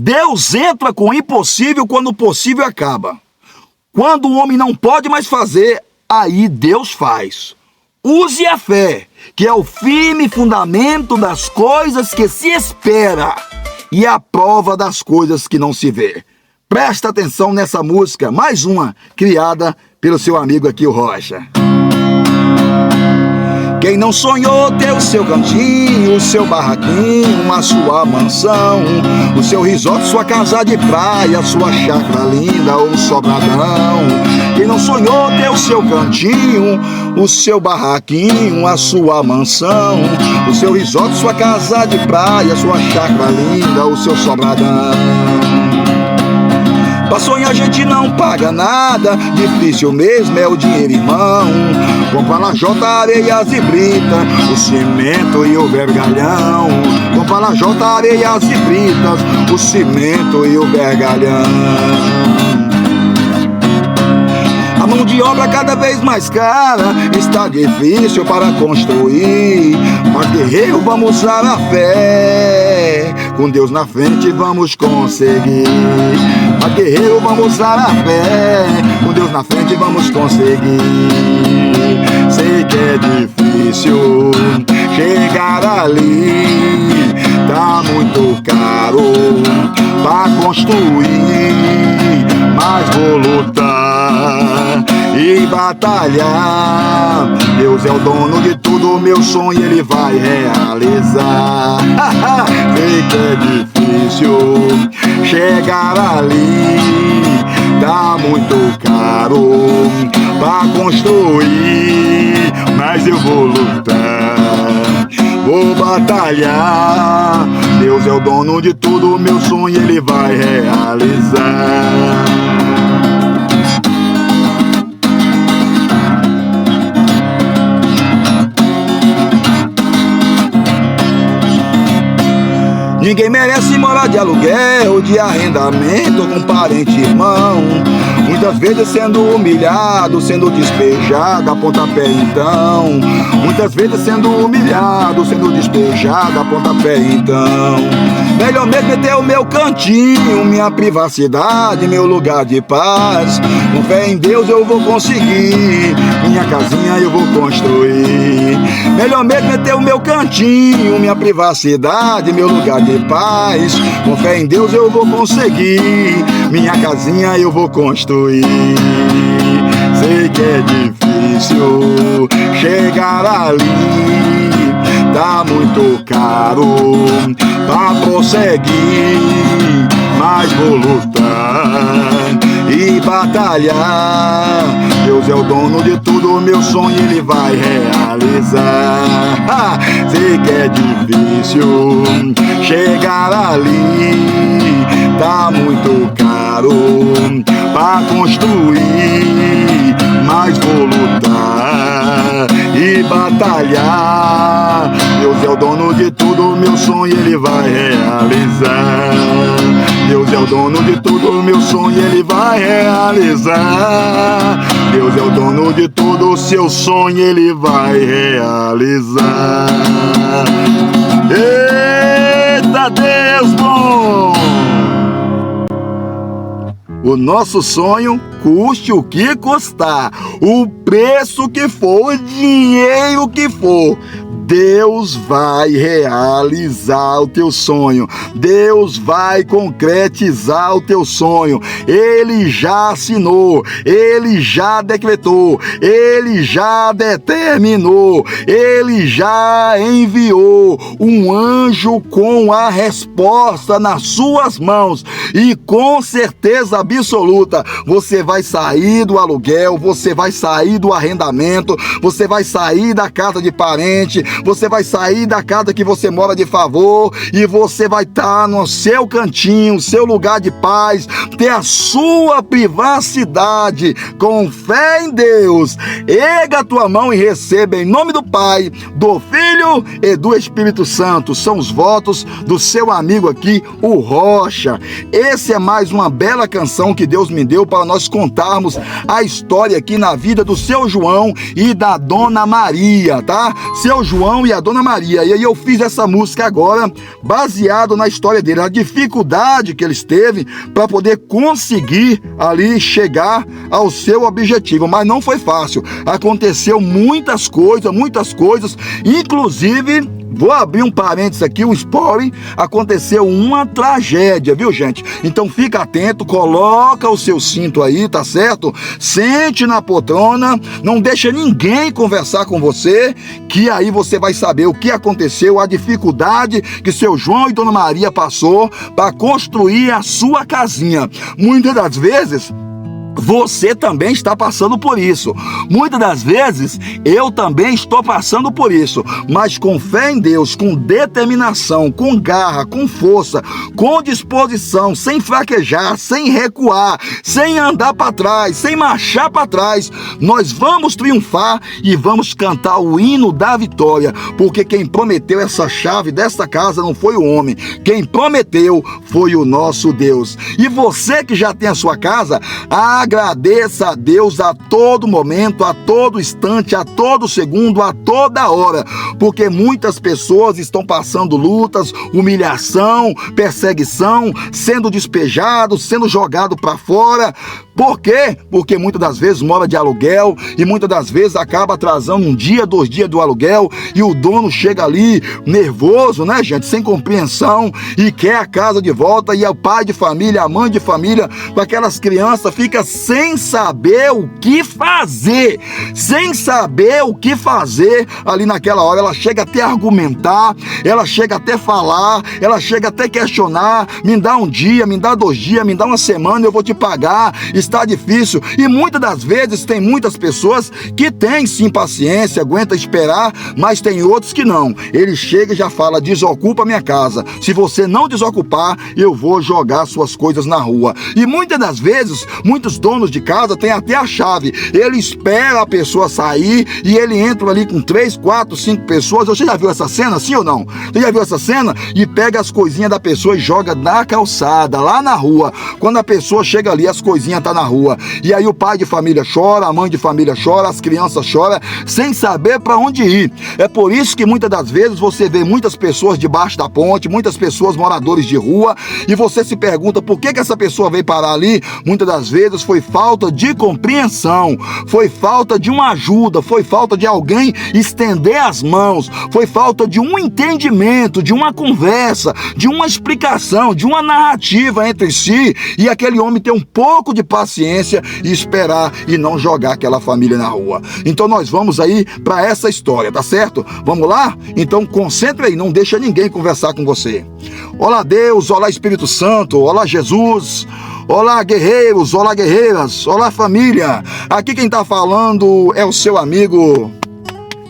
Deus entra com o impossível quando o possível acaba. Quando o homem não pode mais fazer, aí Deus faz. Use a fé, que é o firme fundamento das coisas que se espera e a prova das coisas que não se vê. Presta atenção nessa música, mais uma, criada pelo seu amigo aqui, o Rocha. Quem não sonhou ter o seu cantinho, o seu barraquinho, a sua mansão, o seu resort, sua casa de praia, sua chácara linda ou sobradão. Quem não sonhou ter o seu cantinho, o seu barraquinho, a sua mansão, o seu resort, sua casa de praia, sua chácara linda ou seu sobradão. Pra sonhar a gente não paga nada, difícil mesmo é o dinheiro, irmão. Compra lajota, areias e brita, o cimento e o vergalhão. Compra lajota, areias e britas, o cimento e o vergalhão. A mão de obra cada vez mais cara, está difícil para construir. Mas guerreiro, vamos usar a fé, com Deus na frente vamos conseguir. Mas guerreiro, vamos usar a fé, com Deus na frente vamos conseguir. Sei que é difícil chegar ali, tá muito caro pra construir, mas vou lutar e batalhar. Deus é o dono de tudo, meu sonho Ele vai realizar. Sei que é difícil chegar ali, tá muito caro pra construir, mas eu vou lutar, vou batalhar. Deus é o dono de tudo, meu sonho Ele vai realizar. Ninguém merece morar de aluguel, de arrendamento com parente irmão. Muitas vezes sendo humilhado, sendo despejado a pontapé então. Muitas vezes sendo humilhado, sendo despejado a pontapé então. Melhor mesmo é ter o meu cantinho, minha privacidade, meu lugar de paz. Com fé em Deus eu vou conseguir, minha casinha eu vou construir. Melhor mesmo é ter o meu cantinho, minha privacidade, meu lugar de paz. Com fé em Deus eu vou conseguir, minha casinha eu vou construir. Sei que é difícil chegar ali, tá muito caro pra prosseguir, mas vou lutar e batalhar. Deus é o dono de tudo, meu sonho Ele vai realizar. Sei que é difícil chegar ali, tá muito caro pra construir, mas vou lutar e batalhar. Deus é o dono de tudo, meu sonho Ele vai realizar. Deus é o dono de tudo, meu sonho Ele vai realizar. Deus é o dono de tudo, seu sonho Ele vai realizar. Eita Deus bom! O nosso sonho, custe o que custar, o preço que for, o dinheiro que for, Deus vai realizar o teu sonho. Deus vai concretizar o teu sonho. Ele já assinou, Ele já decretou, Ele já determinou, Ele já enviou um anjo com a resposta nas suas mãos. E com certeza absoluta, você vai sair do aluguel, você vai sair do arrendamento, você vai sair da casa de parente, você vai sair da casa que você mora de favor e você vai estar no seu cantinho, seu lugar de paz, ter a sua privacidade. Com fé em Deus, erga a tua mão e receba em nome do Pai, do Filho e do Espírito Santo. São os votos do seu amigo aqui, o Rocha. Esse é mais uma bela canção inspiração que Deus me deu para nós contarmos a história aqui na vida do seu João e da Dona Maria, tá? Seu João e a Dona Maria. E aí eu fiz essa música agora baseado na história dele, a dificuldade que eles teve para poder conseguir ali chegar ao seu objetivo, mas não foi fácil. Aconteceu muitas coisas, inclusive, vou abrir um parênteses aqui, um spoiler, aconteceu uma tragédia, viu, gente? Então fica atento, coloca o seu cinto aí, tá certo? Sente na poltrona, não deixa ninguém conversar com você, que aí você vai saber o que aconteceu, a dificuldade que seu João e Dona Maria passou para construir a sua casinha. Muitas das vezes, você também está passando por isso. Muitas das vezes, eu também estou passando por isso. Mas com fé em Deus, com determinação, com garra, com força, com disposição, sem fraquejar, sem recuar, sem andar para trás, sem marchar para trás, nós vamos triunfar e vamos cantar o hino da vitória. Porque quem prometeu essa chave desta casa não foi o homem. Quem prometeu foi o nosso Deus. E você que já tem a sua casa, agradeça a Deus a todo momento, a todo instante, a todo segundo, a toda hora, porque muitas pessoas estão passando lutas, humilhação, perseguição, sendo despejados, sendo jogados para fora. Por quê? Porque muitas das vezes mora de aluguel e muitas das vezes acaba atrasando 1 dia, 2 dias do aluguel e o dono chega ali nervoso, né, gente, sem compreensão e quer a casa de volta e o pai de família, a mãe de família, com aquelas crianças, fica sem saber o que fazer, ali naquela hora. Ela chega até a argumentar, ela chega até falar, ela chega até questionar, me dá 1 dia, me dá 2 dias, me dá 1 semana, eu vou te pagar, está difícil. E muitas das vezes tem muitas pessoas que têm sim paciência, aguenta esperar, mas tem outros que não. Ele chega e já fala: desocupa minha casa, se você não desocupar, eu vou jogar suas coisas na rua. E muitas das vezes, muitos donos de casa têm até a chave, ele espera a pessoa sair e ele entra ali com 3, 4, 5 pessoas. Você já viu essa cena, sim ou não? Você já viu essa cena? E pega as coisinhas da pessoa e joga na calçada, lá na rua. Quando a pessoa chega ali, as coisinhas tá na rua. E aí o pai de família chora, a mãe de família chora, as crianças choram, sem saber para onde ir. É por isso que muitas das vezes você vê muitas pessoas debaixo da ponte, muitas pessoas moradores de rua, e você se pergunta por que essa pessoa veio parar ali. Muitas das vezes foi falta de compreensão, foi falta de uma ajuda, foi falta de alguém estender as mãos, foi falta de um entendimento, de uma conversa, de uma explicação, de uma narrativa entre si, e aquele homem ter um pouco de paciência e esperar e não jogar aquela família na rua. Então nós vamos aí para essa história, tá certo? Vamos lá? Então concentre aí, não deixa ninguém conversar com você. Olá Deus, olá Espírito Santo, olá Jesus, olá guerreiros, olá guerreiras, olá família. Aqui quem tá falando é o seu amigo,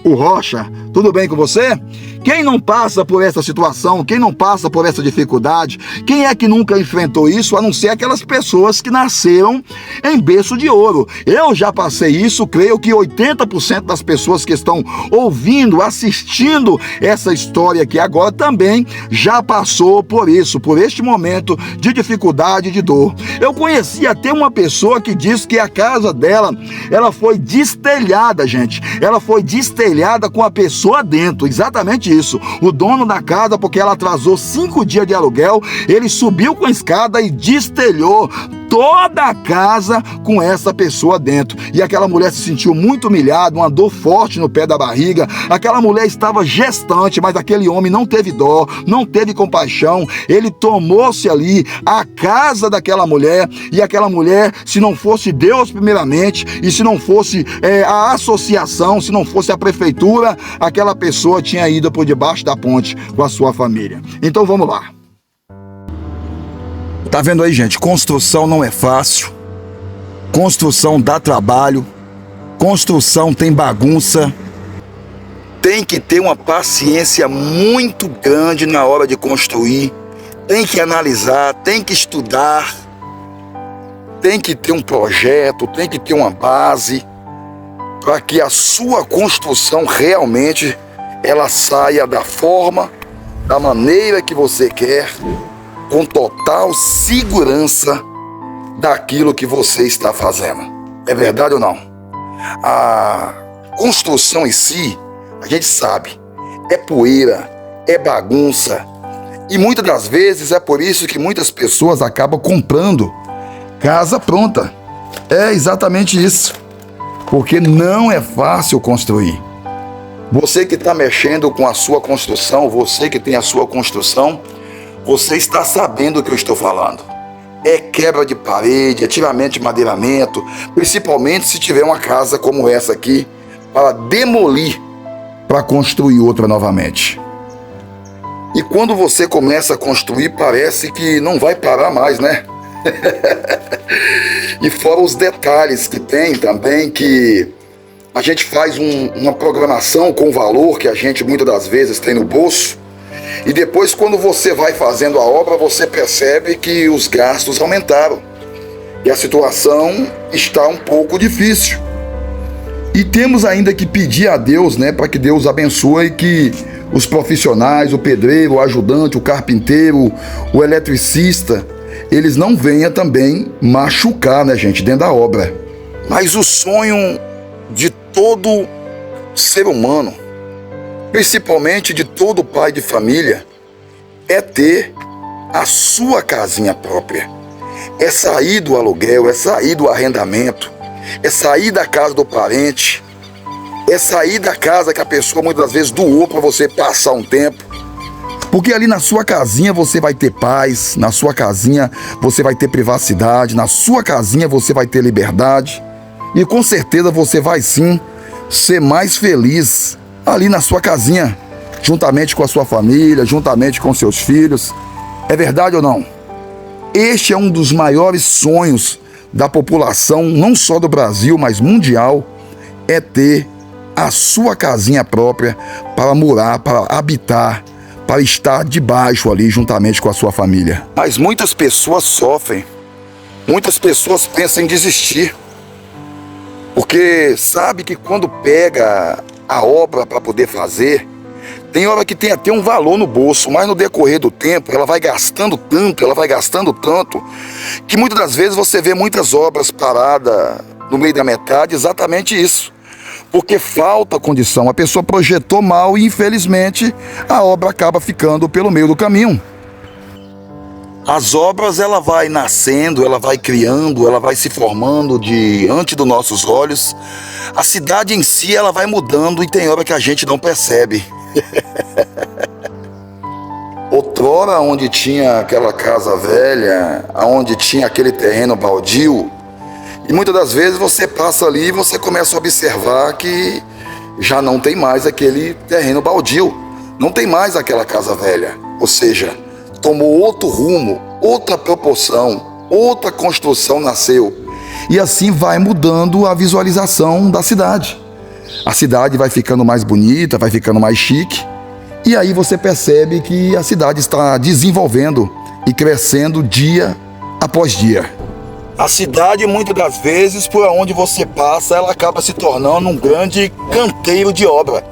o Rocha. Tudo bem com você? Quem não passa por essa situação, quem não passa por essa dificuldade, quem é que nunca enfrentou isso, a não ser aquelas pessoas que nasceram em berço de ouro? Eu já passei isso, creio que 80% das pessoas que estão ouvindo, assistindo essa história aqui agora também já passou por isso, por este momento de dificuldade, de dor. Eu conheci até uma pessoa que disse que a casa dela, ela foi destelhada, gente. Ela foi destelhada com a pessoa dentro, exatamente isso. O dono da casa, porque ela atrasou 5 dias de aluguel, ele subiu com a escada e destelhou toda a casa com essa pessoa dentro. E aquela mulher se sentiu muito humilhada, uma dor forte no pé da barriga. Aquela mulher estava gestante, mas aquele homem não teve dó, não teve compaixão. Ele tomou-se ali a casa daquela mulher, e aquela mulher, se não fosse Deus primeiramente, e se não fosse a associação, se não fosse a prefeitura, aquela pessoa tinha ido por debaixo da ponte com a sua família. Então vamos lá. Tá vendo aí, gente? Construção não é fácil. Construção dá trabalho. Construção tem bagunça. Tem que ter uma paciência muito grande na hora de construir. Tem que analisar, tem que estudar. Tem que ter um projeto, tem que ter uma base para que a sua construção realmente ela saia da forma, da maneira que você quer, com total segurança daquilo que você está fazendo. É verdade ou não? A construção em si, a gente sabe, é poeira, é bagunça. E muitas das vezes é por isso que muitas pessoas acabam comprando casa pronta. É exatamente isso. Porque não é fácil construir. Você que está mexendo com a sua construção, você que tem a sua construção, você está sabendo o que eu estou falando. É quebra de parede, é tiramento de madeiramento, principalmente se tiver uma casa como essa aqui, para demolir, para construir outra novamente. E quando você começa a construir, parece que não vai parar mais, né? E fora os detalhes que tem também, que a gente faz uma programação com o valor que a gente muitas das vezes tem no bolso, e depois quando você vai fazendo a obra, você percebe que os gastos aumentaram e a situação está um pouco difícil. E temos ainda que pedir a Deus, né, para que Deus abençoe que os profissionais, o pedreiro, o ajudante, o carpinteiro, o eletricista, eles não venham também machucar, né, gente, dentro da obra. Mas o sonho de todo ser humano, principalmente de todo pai de família, é ter a sua casinha própria. É sair do aluguel, é sair do arrendamento, é sair da casa do parente, é sair da casa que a pessoa muitas das vezes doou para você passar um tempo. Porque ali na sua casinha você vai ter paz, na sua casinha você vai ter privacidade, na sua casinha você vai ter liberdade. E com certeza você vai sim ser mais feliz ali na sua casinha, juntamente com a sua família, juntamente com seus filhos. É verdade ou não? Este é um dos maiores sonhos da população, não só do Brasil, mas mundial, é ter a sua casinha própria para morar, para habitar, para estar debaixo ali juntamente com a sua família. Mas muitas pessoas sofrem, muitas pessoas pensam em desistir, porque sabe que quando pega a obra para poder fazer, tem hora que tem até um valor no bolso, mas no decorrer do tempo ela vai gastando tanto, que muitas das vezes você vê muitas obras paradas no meio da metade, exatamente isso. Porque falta condição, a pessoa projetou mal e infelizmente a obra acaba ficando pelo meio do caminho. As obras, ela vai nascendo, ela vai criando, ela vai se formando diante dos nossos olhos. A cidade em si, ela vai mudando e tem hora que a gente não percebe. Outrora, onde tinha aquela casa velha, onde tinha aquele terreno baldio, e muitas das vezes você passa ali e você começa a observar que já não tem mais aquele terreno baldio, não tem mais aquela casa velha. Ou seja, tomou outro rumo, outra proporção, outra construção nasceu. E assim vai mudando a visualização da cidade. A cidade vai ficando mais bonita, vai ficando mais chique. E aí você percebe que a cidade está desenvolvendo e crescendo dia após dia. A cidade, muitas das vezes, por onde você passa, ela acaba se tornando um grande canteiro de obra.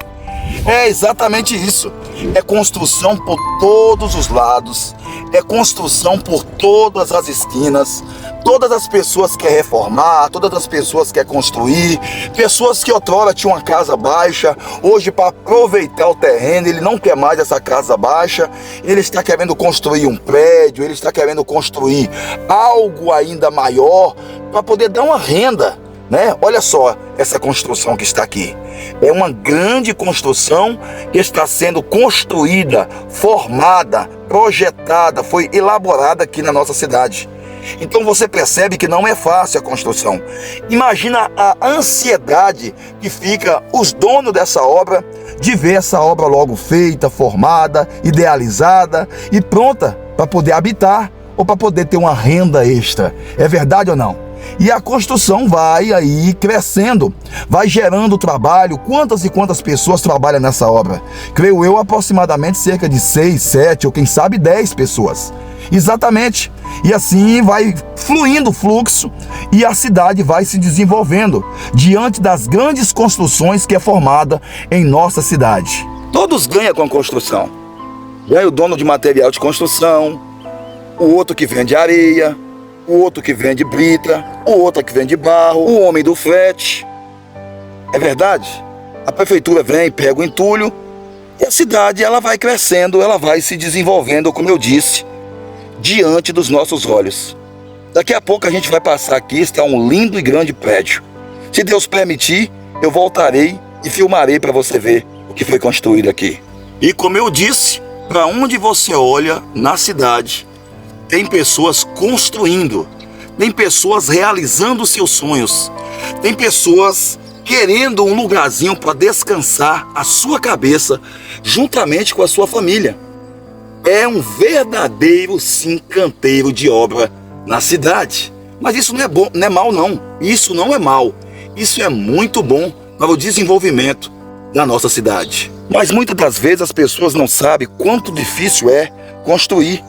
É exatamente isso. É construção por todos os lados. É construção por todas as esquinas. Todas as pessoas querem reformar, todas as pessoas querem construir. Pessoas que outrora tinham uma casa baixa, hoje para aproveitar o terreno, ele não quer mais essa casa baixa, ele está querendo construir um prédio, ele está querendo construir algo ainda maior para poder dar uma renda, né? Olha só essa construção que está aqui. É uma grande construção que está sendo construída, formada, projetada, foi elaborada aqui na nossa cidade. Então você percebe que não é fácil a construção. Imagina a ansiedade que fica os donos dessa obra de ver essa obra logo feita, formada, idealizada e pronta para poder habitar ou para poder ter uma renda extra. É verdade ou não? E a construção vai aí crescendo, vai gerando trabalho. Quantas e quantas pessoas trabalham nessa obra? Creio eu, aproximadamente cerca de 6, 7 ou quem sabe 10 pessoas. Exatamente. E assim vai fluindo o fluxo e a cidade vai se desenvolvendo diante das grandes construções que é formada em nossa cidade. Todos ganham com a construção. Ganha o dono de material de construção, o outro que vende areia, o outro que vende brita, o outro que vende barro, o homem do frete. É verdade? A prefeitura vem, pega o entulho e a cidade ela vai crescendo, ela vai se desenvolvendo, como eu disse, diante dos nossos olhos. Daqui a pouco a gente vai passar aqui, está um lindo e grande prédio. Se Deus permitir, eu voltarei e filmarei para você ver o que foi construído aqui. E como eu disse, para onde você olha na cidade, tem pessoas construindo, tem pessoas realizando seus sonhos, tem pessoas querendo um lugarzinho para descansar a sua cabeça juntamente com a sua família. É um verdadeiro, sim, canteiro de obra na cidade. Mas isso não é bom, não é mal não. Isso não é mal. Isso é muito bom para o desenvolvimento da nossa cidade. Mas muitas das vezes as pessoas não sabem quanto difícil é construir.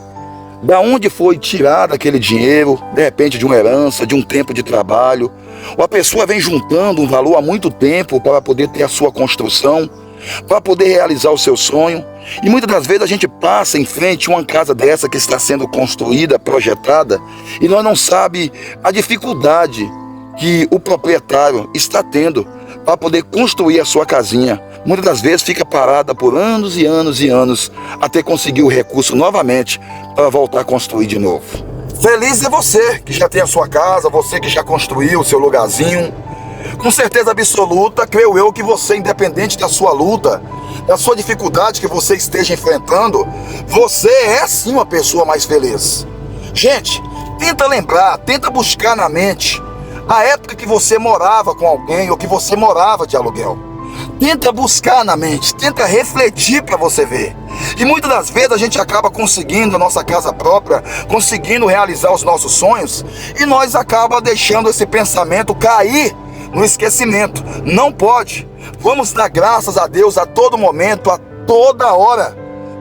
Da onde foi tirado aquele dinheiro, de repente de uma herança, de um tempo de trabalho. Ou a pessoa vem juntando um valor há muito tempo para poder ter a sua construção, para poder realizar o seu sonho. E muitas das vezes a gente passa em frente a uma casa dessa que está sendo construída, projetada, e nós não sabemos a dificuldade que o proprietário está tendo para poder construir a sua casinha. Muitas das vezes fica parada por anos e anos e anos até conseguir o recurso novamente para voltar a construir de novo. Feliz é você que já tem a sua casa, você que já construiu o seu lugarzinho. Com certeza absoluta, creio eu que você, independente da sua luta, da sua dificuldade que você esteja enfrentando, você é sim uma pessoa mais feliz. Gente, tenta lembrar, tenta buscar na mente a época que você morava com alguém ou que você morava de aluguel. Tenta buscar na mente, tenta refletir para você ver. E muitas das vezes a gente acaba conseguindo a nossa casa própria, conseguindo realizar os nossos sonhos, e nós acaba deixando esse pensamento cair no esquecimento. Não pode. Vamos dar graças a Deus a todo momento, a toda hora,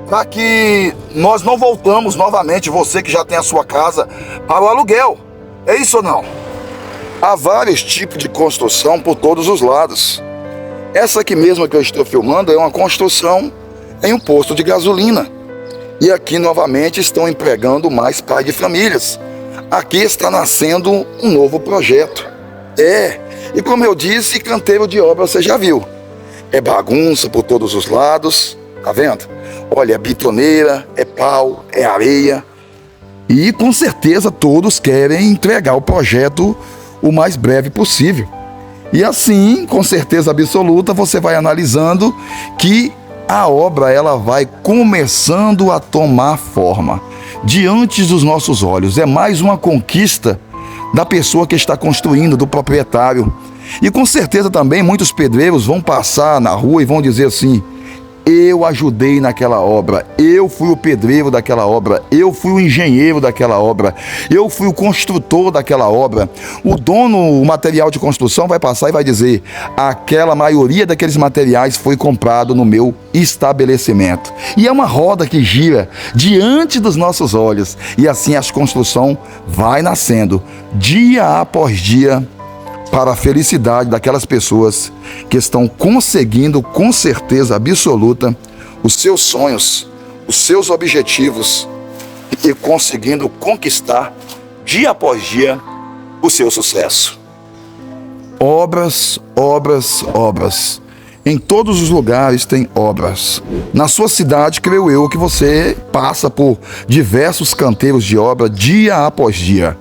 para que nós não voltamos novamente, você que já tem a sua casa, para o aluguel. É isso ou não? Há vários tipos de construção por todos os lados. Essa aqui mesmo que eu estou filmando é uma construção em um posto de gasolina. E aqui novamente estão empregando mais pais de famílias. Aqui está nascendo um novo projeto. E como eu disse, canteiro de obra você já viu. É bagunça por todos os lados, tá vendo? Olha, é bitoneira, é pau, é areia. E com certeza todos querem entregar o projeto o mais breve possível. E assim, com certeza absoluta, você vai analisando que a obra ela vai começando a tomar forma diante dos nossos olhos. É mais uma conquista da pessoa que está construindo, do proprietário. E com certeza também muitos pedreiros vão passar na rua e vão dizer assim: eu ajudei naquela obra, eu fui o pedreiro daquela obra, eu fui o engenheiro daquela obra, eu fui o construtor daquela obra. O dono, o material de construção vai passar e vai dizer: aquela maioria daqueles materiais foi comprado no meu estabelecimento. E é uma roda que gira diante dos nossos olhos, e assim a construção vai nascendo dia após dia, para a felicidade daquelas pessoas que estão conseguindo, com certeza absoluta, os seus sonhos, os seus objetivos, e conseguindo conquistar, dia após dia, o seu sucesso. Obras, obras, obras. Em todos os lugares tem obras. Na sua cidade, creio eu que você passa por diversos canteiros de obra, dia após dia.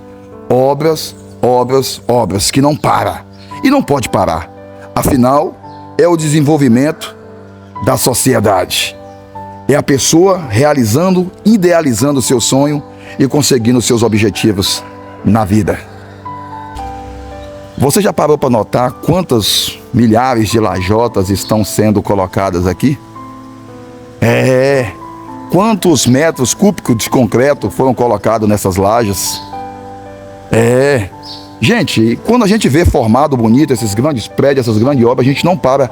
Obras, obras, obras, que não para. E não pode parar. Afinal, é o desenvolvimento da sociedade. É a pessoa realizando, idealizando o seu sonho e conseguindo seus objetivos na vida. Você já parou para notar quantas milhares de lajotas estão sendo colocadas aqui? Quantos metros cúbicos de concreto foram colocados nessas lajes? Gente, quando a gente vê formado bonito esses grandes prédios, essas grandes obras, a gente não para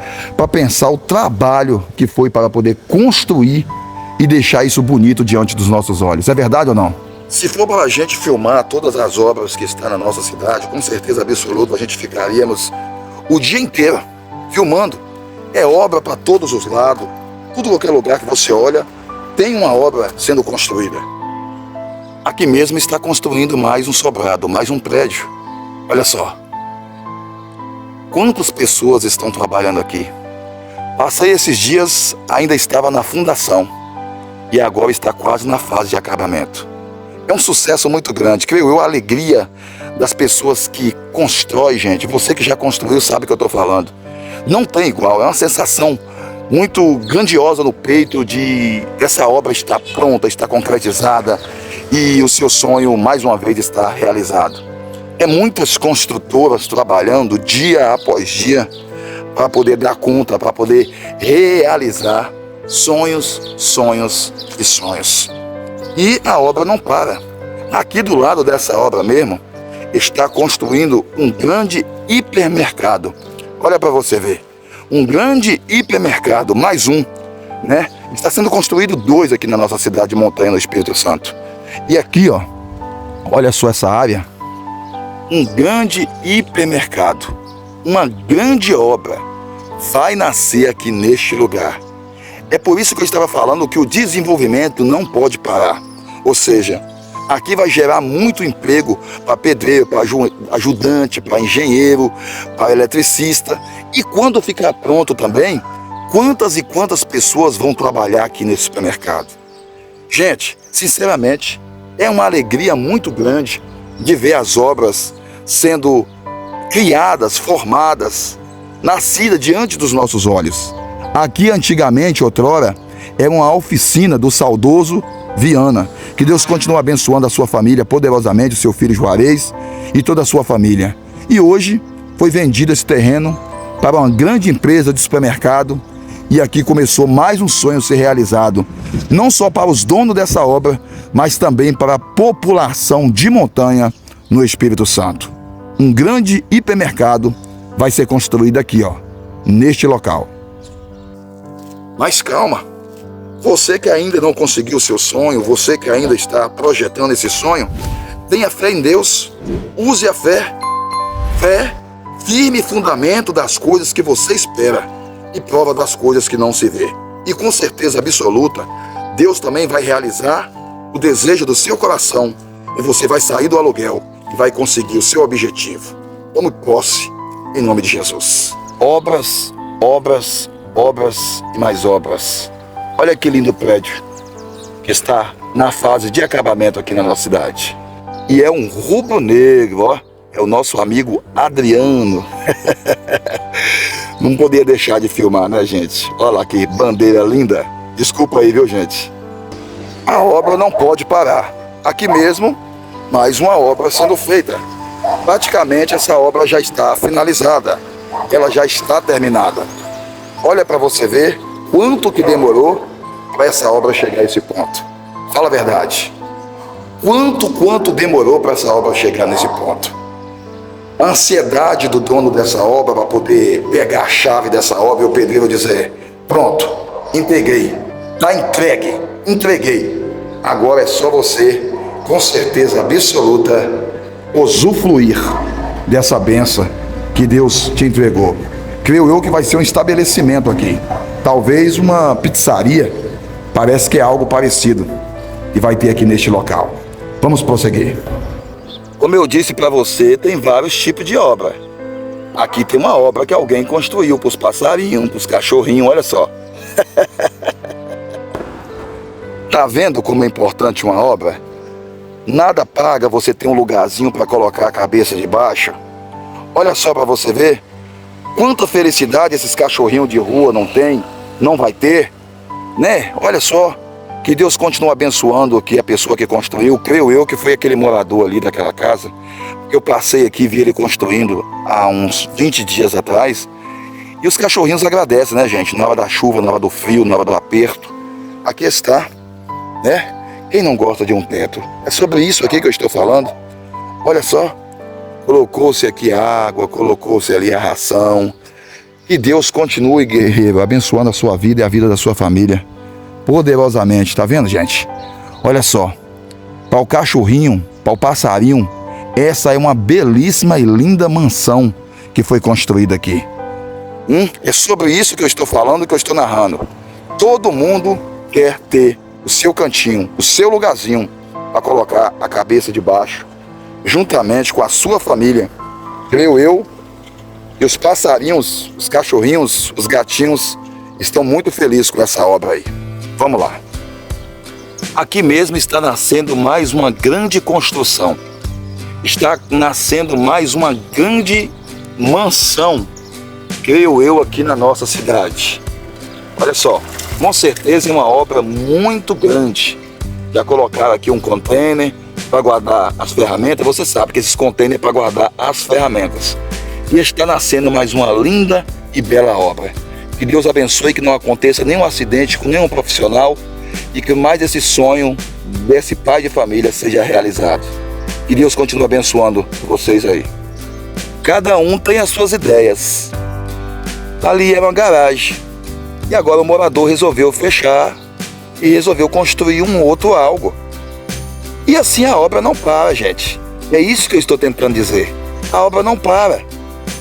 pensar o trabalho que foi para poder construir e deixar isso bonito diante dos nossos olhos. É verdade ou não? Se for para a gente filmar todas as obras que estão na nossa cidade, com certeza absoluta a gente ficaríamos o dia inteiro filmando. É obra para todos os lados, tudo qualquer lugar que você olha tem uma obra sendo construída. aqui mesmo está construindo mais um sobrado, mais um prédio. Olha só. Quantas pessoas estão trabalhando aqui? Passei esses dias, ainda estava na fundação. E agora está quase na fase de acabamento. É um sucesso muito grande, creio eu, a alegria das pessoas que constroem, gente. Você que já construiu sabe o que eu estou falando. Não tem igual, é uma sensação muito grandiosa no peito de essa obra estar pronta, estar concretizada e o seu sonho mais uma vez está realizado. É muitas construtoras trabalhando dia após dia para poder dar conta, para poder realizar sonhos, sonhos e sonhos. E a obra não para. Aqui do lado dessa obra mesmo, está construindo um grande hipermercado. Olha para você ver. Um grande hipermercado, mais um, né? Está sendo construído 2 aqui na nossa cidade de Montanha, no Espírito Santo. E aqui, ó, olha só essa área. Um grande hipermercado. Uma grande obra vai nascer aqui neste lugar. É por isso que eu estava falando que o desenvolvimento não pode parar. Ou seja, aqui vai gerar muito emprego para pedreiro, para ajudante, para engenheiro, para eletricista. E quando ficar pronto também, quantas e quantas pessoas vão trabalhar aqui nesse supermercado? Gente, sinceramente, é uma alegria muito grande de ver as obras sendo criadas, formadas, nascidas diante dos nossos olhos. Aqui antigamente, outrora, era uma oficina do saudoso Viana. Que Deus continue abençoando a sua família poderosamente, o seu filho Juarez e toda a sua família. E hoje foi vendido esse terreno para uma grande empresa de supermercado e aqui começou mais um sonho a ser realizado. Não só para os donos dessa obra, mas também para a população de Montanha no Espírito Santo. Um grande hipermercado vai ser construído aqui, ó, neste local. Mas calma, você que ainda não conseguiu o seu sonho, você que ainda está projetando esse sonho, tenha fé em Deus, use a fé, firme fundamento das coisas que você espera e prova das coisas que não se vê. E com certeza absoluta, Deus também vai realizar o desejo do seu coração e você vai sair do aluguel e vai conseguir o seu objetivo. Tome posse em nome de Jesus. Obras, obras, obras e mais obras. Olha que lindo prédio que está na fase de acabamento aqui na nossa cidade. E é um rubro-negro, ó. É o nosso amigo Adriano. Não podia deixar de filmar, né, gente? Olha lá que bandeira linda. Desculpa aí, viu, gente? A obra não pode parar. Aqui mesmo, mais uma obra sendo feita. Praticamente essa obra já está finalizada. Ela já está terminada. Olha para você ver quanto que demorou para essa obra chegar a esse ponto. Fala a verdade. Quanto demorou para essa obra chegar nesse ponto? A ansiedade do dono dessa obra para poder pegar a chave dessa obra e o pedreiro dizer: pronto, entreguei, está entreguei. Agora é só você, com certeza absoluta, usufruir dessa bênção que Deus te entregou. Creio eu que vai ser um estabelecimento aqui. Talvez uma pizzaria. Parece que é algo parecido. E vai ter aqui neste local. Vamos prosseguir. Como eu disse para você, tem vários tipos de obra. Aqui tem uma obra que alguém construiu para os passarinhos, para os cachorrinhos, olha só. Tá vendo como é importante uma obra? Nada paga você ter um lugarzinho para colocar a cabeça debaixo. Olha só para você ver. Quanta felicidade esses cachorrinhos de rua não tem, não vai ter, né? Olha só, que Deus continue abençoando aqui a pessoa que construiu. Creio eu que foi aquele morador ali daquela casa. Eu passei aqui e vi ele construindo há uns 20 dias atrás. E os cachorrinhos agradecem, né, gente? Na hora da chuva, na hora do frio, na hora do aperto. Aqui está, né? Quem não gosta de um teto? É sobre isso aqui que eu estou falando. Olha só. Colocou-se aqui água, colocou-se ali a ração. Que Deus continue, guerreiro, abençoando a sua vida e a vida da sua família. Poderosamente, tá vendo, gente? Olha só. Para o cachorrinho, para o passarinho, essa é uma belíssima e linda mansão que foi construída aqui. É sobre isso que eu estou falando, que eu estou narrando. Todo mundo quer ter o seu cantinho, o seu lugarzinho a colocar a cabeça de baixo, juntamente com a sua família. Creio eu que os passarinhos, os cachorrinhos, os gatinhos estão muito felizes com essa obra aí. Vamos lá. Aqui mesmo está nascendo mais uma grande construção. Está nascendo mais uma grande mansão, creio eu, aqui na nossa cidade. Olha só, com certeza é uma obra muito grande. Já colocaram aqui um container para guardar as ferramentas. Você sabe que esses containers é para guardar as ferramentas. E está nascendo mais uma linda e bela obra. Que Deus abençoe, que não aconteça nenhum acidente com nenhum profissional e que mais esse sonho desse pai de família seja realizado. Que Deus continue abençoando vocês aí. Cada um tem as suas ideias. Ali era uma garagem e agora o morador resolveu fechar e resolveu construir um outro algo. E assim a obra não para, gente. É isso que eu estou tentando dizer. A obra não para.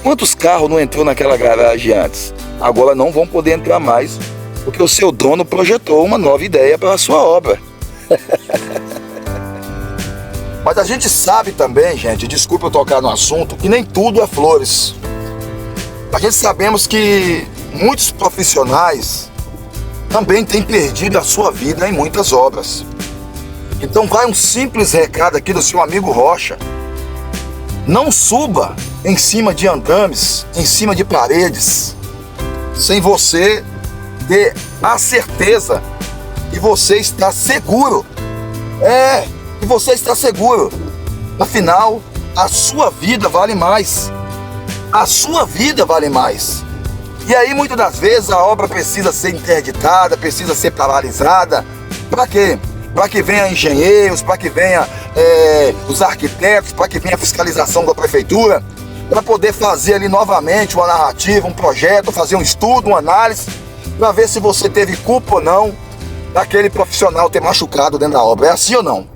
Quantos carros não entrou naquela garagem antes? Agora não vão poder entrar mais, porque o seu dono projetou uma nova ideia para a sua obra. Mas a gente sabe também, gente, desculpa eu tocar no assunto, que nem tudo é flores. A gente sabemos que muitos profissionais também têm perdido a sua vida em muitas obras. Então vai um simples recado aqui do seu amigo Rocha. Não suba em cima de andames, em cima de paredes, sem você ter a certeza que você está seguro. Que você está seguro. Afinal, a sua vida vale mais. A sua vida vale mais. E aí, muitas das vezes, a obra precisa ser interditada, precisa ser paralisada. Para quê? Para que venha engenheiros, para que venha os arquitetos, para que venha a fiscalização da prefeitura, para poder fazer ali novamente uma narrativa, um projeto, fazer um estudo, uma análise, para ver se você teve culpa ou não daquele profissional ter machucado dentro da obra. É assim ou não?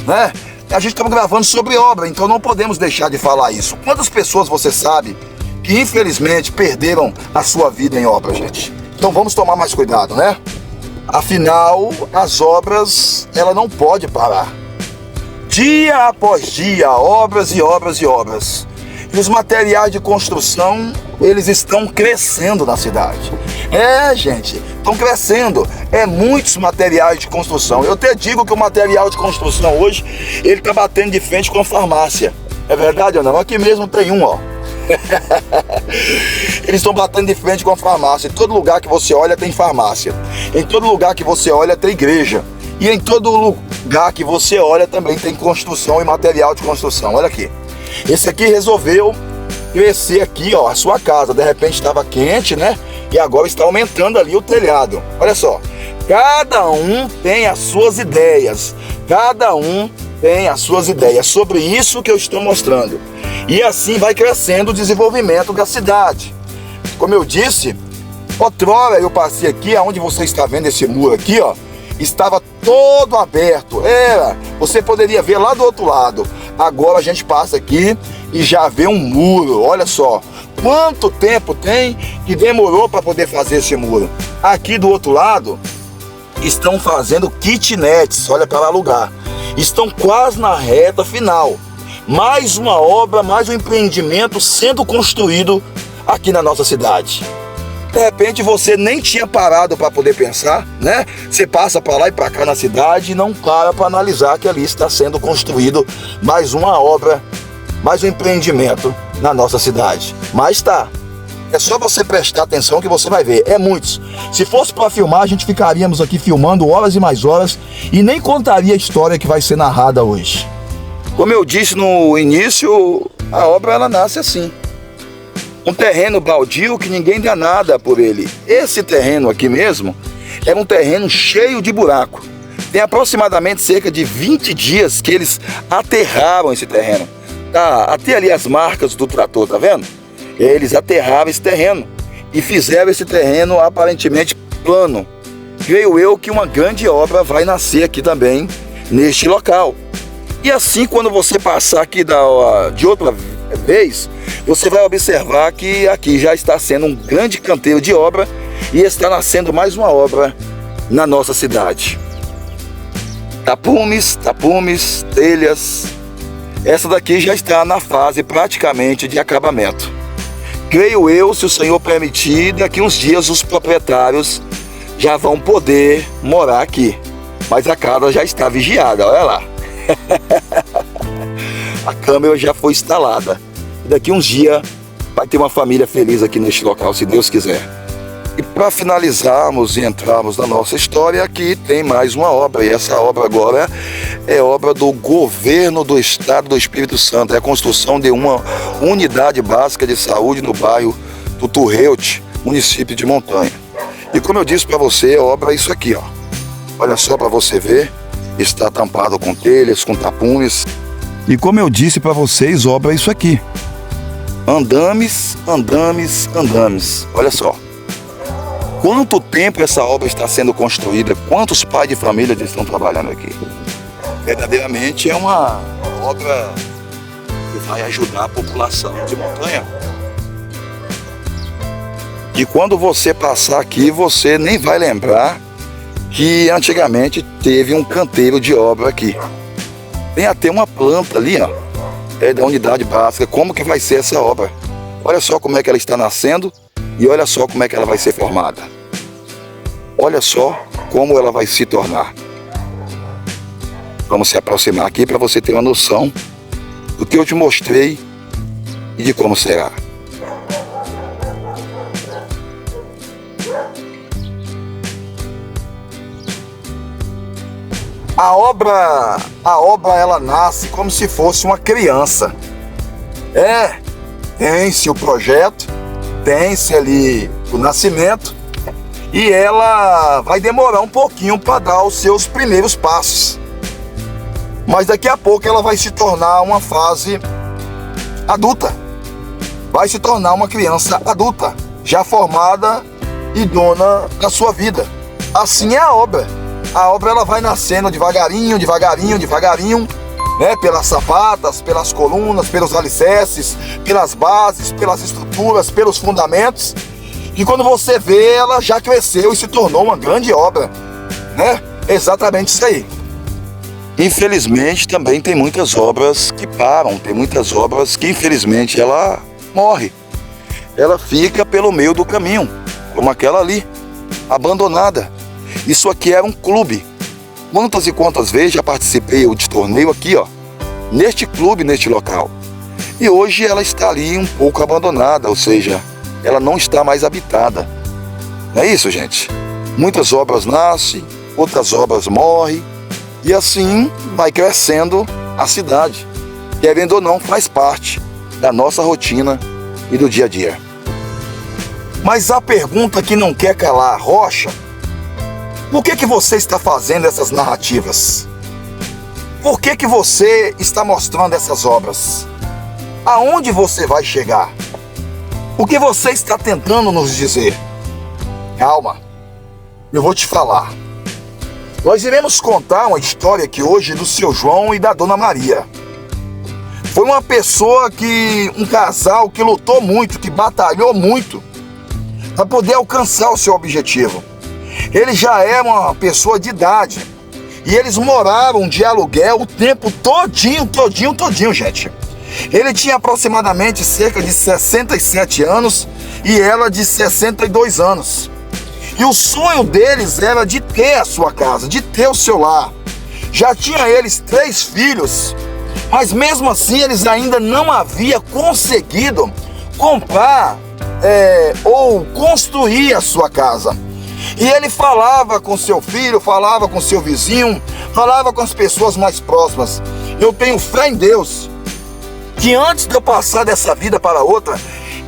Né? A gente está gravando sobre obra, então não podemos deixar de falar isso. Quantas pessoas você sabe que infelizmente perderam a sua vida em obra, gente? Então vamos tomar mais cuidado, né? Afinal, as obras, ela não pode parar. Dia após dia, obras e obras e obras. E os materiais de construção, eles estão crescendo na cidade. Gente, estão crescendo. Muitos materiais de construção. Eu até digo que o material de construção hoje, ele está batendo de frente com a farmácia. É verdade ou não? Aqui mesmo tem um, ó. Eles estão batendo de frente com a farmácia. Em todo lugar que você olha tem farmácia. Em todo lugar que você olha tem igreja. E em todo lugar que você olha também tem construção e material de construção. Olha aqui. Esse aqui resolveu crescer aqui, ó, a sua casa. De repente estava quente, né? E agora está aumentando ali o telhado. Olha só. Cada um tem as suas ideias. Cada um tem as suas ideias. Sobre isso que eu estou mostrando. E assim vai crescendo o desenvolvimento da cidade. Como eu disse, outrora eu passei aqui, aonde você está vendo esse muro aqui, ó, estava todo aberto. Você poderia ver lá do outro lado. Agora a gente passa aqui e já vê um muro. Olha só, quanto tempo tem que demorou para poder fazer esse muro. Aqui do outro lado estão fazendo kitnets, olha para lá alugar. Estão quase na reta final. Mais uma obra, mais um empreendimento sendo construído aqui na nossa cidade. De repente você nem tinha parado para poder pensar, né? Você passa para lá e para cá na cidade e não para analisar que ali está sendo construído mais uma obra, mais um empreendimento na nossa cidade. Mas tá. É só você prestar atenção que você vai ver. Muitos. Se fosse para filmar, a gente ficaríamos aqui filmando horas e mais horas e nem contaria a história que vai ser narrada hoje. Como eu disse no início, a obra ela nasce assim. Um terreno baldio que ninguém dá nada por ele. Esse terreno aqui mesmo é um terreno cheio de buraco. Tem aproximadamente cerca de 20 dias que eles aterraram esse terreno. Tá, até ali as marcas do trator, tá vendo? Eles aterraram esse terreno e fizeram esse terreno aparentemente plano. Creio eu que uma grande obra vai nascer aqui também, neste local. E assim, quando você passar aqui de outra vez, você vai observar que aqui já está sendo um grande canteiro de obra e está nascendo mais uma obra na nossa cidade. tapumes, telhas. Essa daqui já está na fase praticamente de acabamento. Creio eu, se o Senhor permitir, daqui uns dias os proprietários já vão poder morar aqui. Mas a casa já está vigiada, olha lá. A câmera já foi instalada. Daqui uns dias vai ter uma família feliz aqui neste local, se Deus quiser. E para finalizarmos e entrarmos na nossa história, aqui tem mais uma obra. E essa obra agora é obra do governo do estado do Espírito Santo. É a construção de uma unidade básica de saúde no bairro do Turreute, município de Montanha. E como eu disse para você, a obra é isso aqui, ó. Olha só para você ver. Está tampado com telhas, com tapumes. E como eu disse para vocês, obra é isso aqui. Andames. Olha só. Quanto tempo essa obra está sendo construída? Quantos pais de família estão trabalhando aqui? Verdadeiramente é uma obra que vai ajudar a população de Montanha. E quando você passar aqui, você nem vai lembrar que antigamente teve um canteiro de obra aqui. Tem até uma planta ali, ó, da unidade básica. Como que vai ser essa obra? Olha só como é que ela está nascendo e olha só como é que ela vai ser formada. Olha só como ela vai se tornar. Vamos se aproximar aqui para você ter uma noção do que eu te mostrei e de como será. A obra ela nasce como se fosse uma criança. Tem-se o projeto, tem-se ali o nascimento e ela vai demorar um pouquinho para dar os seus primeiros passos. Mas daqui a pouco ela vai se tornar uma fase adulta. Vai se tornar uma criança adulta, já formada e dona da sua vida. Assim é a obra. A obra ela vai nascendo devagarinho, né? Pelas sapatas, pelas colunas, pelos alicerces, pelas bases, pelas estruturas, pelos fundamentos. E quando você vê, ela já cresceu e se tornou uma grande obra, né? Exatamente isso aí. Infelizmente também tem muitas obras que param, tem muitas obras que infelizmente ela morre. Ela fica pelo meio do caminho, como aquela ali, abandonada. Isso aqui era um clube. Quantas e quantas vezes já participei de torneio aqui, ó, neste clube, neste local. E hoje ela está ali um pouco abandonada, ou seja, ela não está mais habitada. Não é isso, gente? Muitas obras nascem, outras obras morrem, e assim vai crescendo a cidade. Querendo ou não, faz parte da nossa rotina e do dia a dia. Mas a pergunta que não quer calar, Rocha, por que você está fazendo essas narrativas? Por que você está mostrando essas obras? Aonde você vai chegar? O que você está tentando nos dizer? Calma, eu vou te falar. Nós iremos contar uma história aqui hoje do seu João e da dona Maria. Foi uma pessoa um casal que lutou muito, que batalhou muito para poder alcançar o seu objetivo. Ele já era uma pessoa de idade e eles moraram de aluguel o tempo todinho, gente. Ele tinha aproximadamente cerca de 67 anos e ela de 62 anos. E o sonho deles era de ter a sua casa, de ter o seu lar. Já tinha eles 3 filhos, mas mesmo assim eles ainda não haviam conseguido comprar ou construir a sua casa. E ele falava com seu filho, falava com seu vizinho, falava com as pessoas mais próximas. Eu tenho fé em Deus que antes de eu passar dessa vida para outra,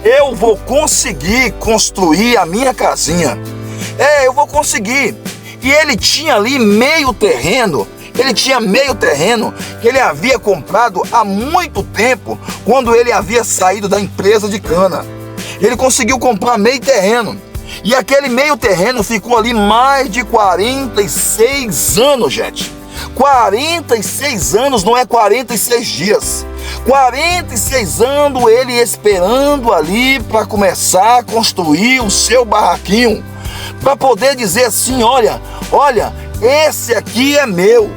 eu vou conseguir construir a minha casinha. Eu vou conseguir. E ele tinha ali meio terreno que ele havia comprado há muito tempo, quando ele havia saído da empresa de cana. Ele conseguiu comprar meio terreno. E aquele meio terreno ficou ali mais de 46 anos, gente. 46 anos, não é 46 dias. 46 anos ele esperando ali para começar a construir o seu barraquinho. Para poder dizer assim, olha, esse aqui é meu.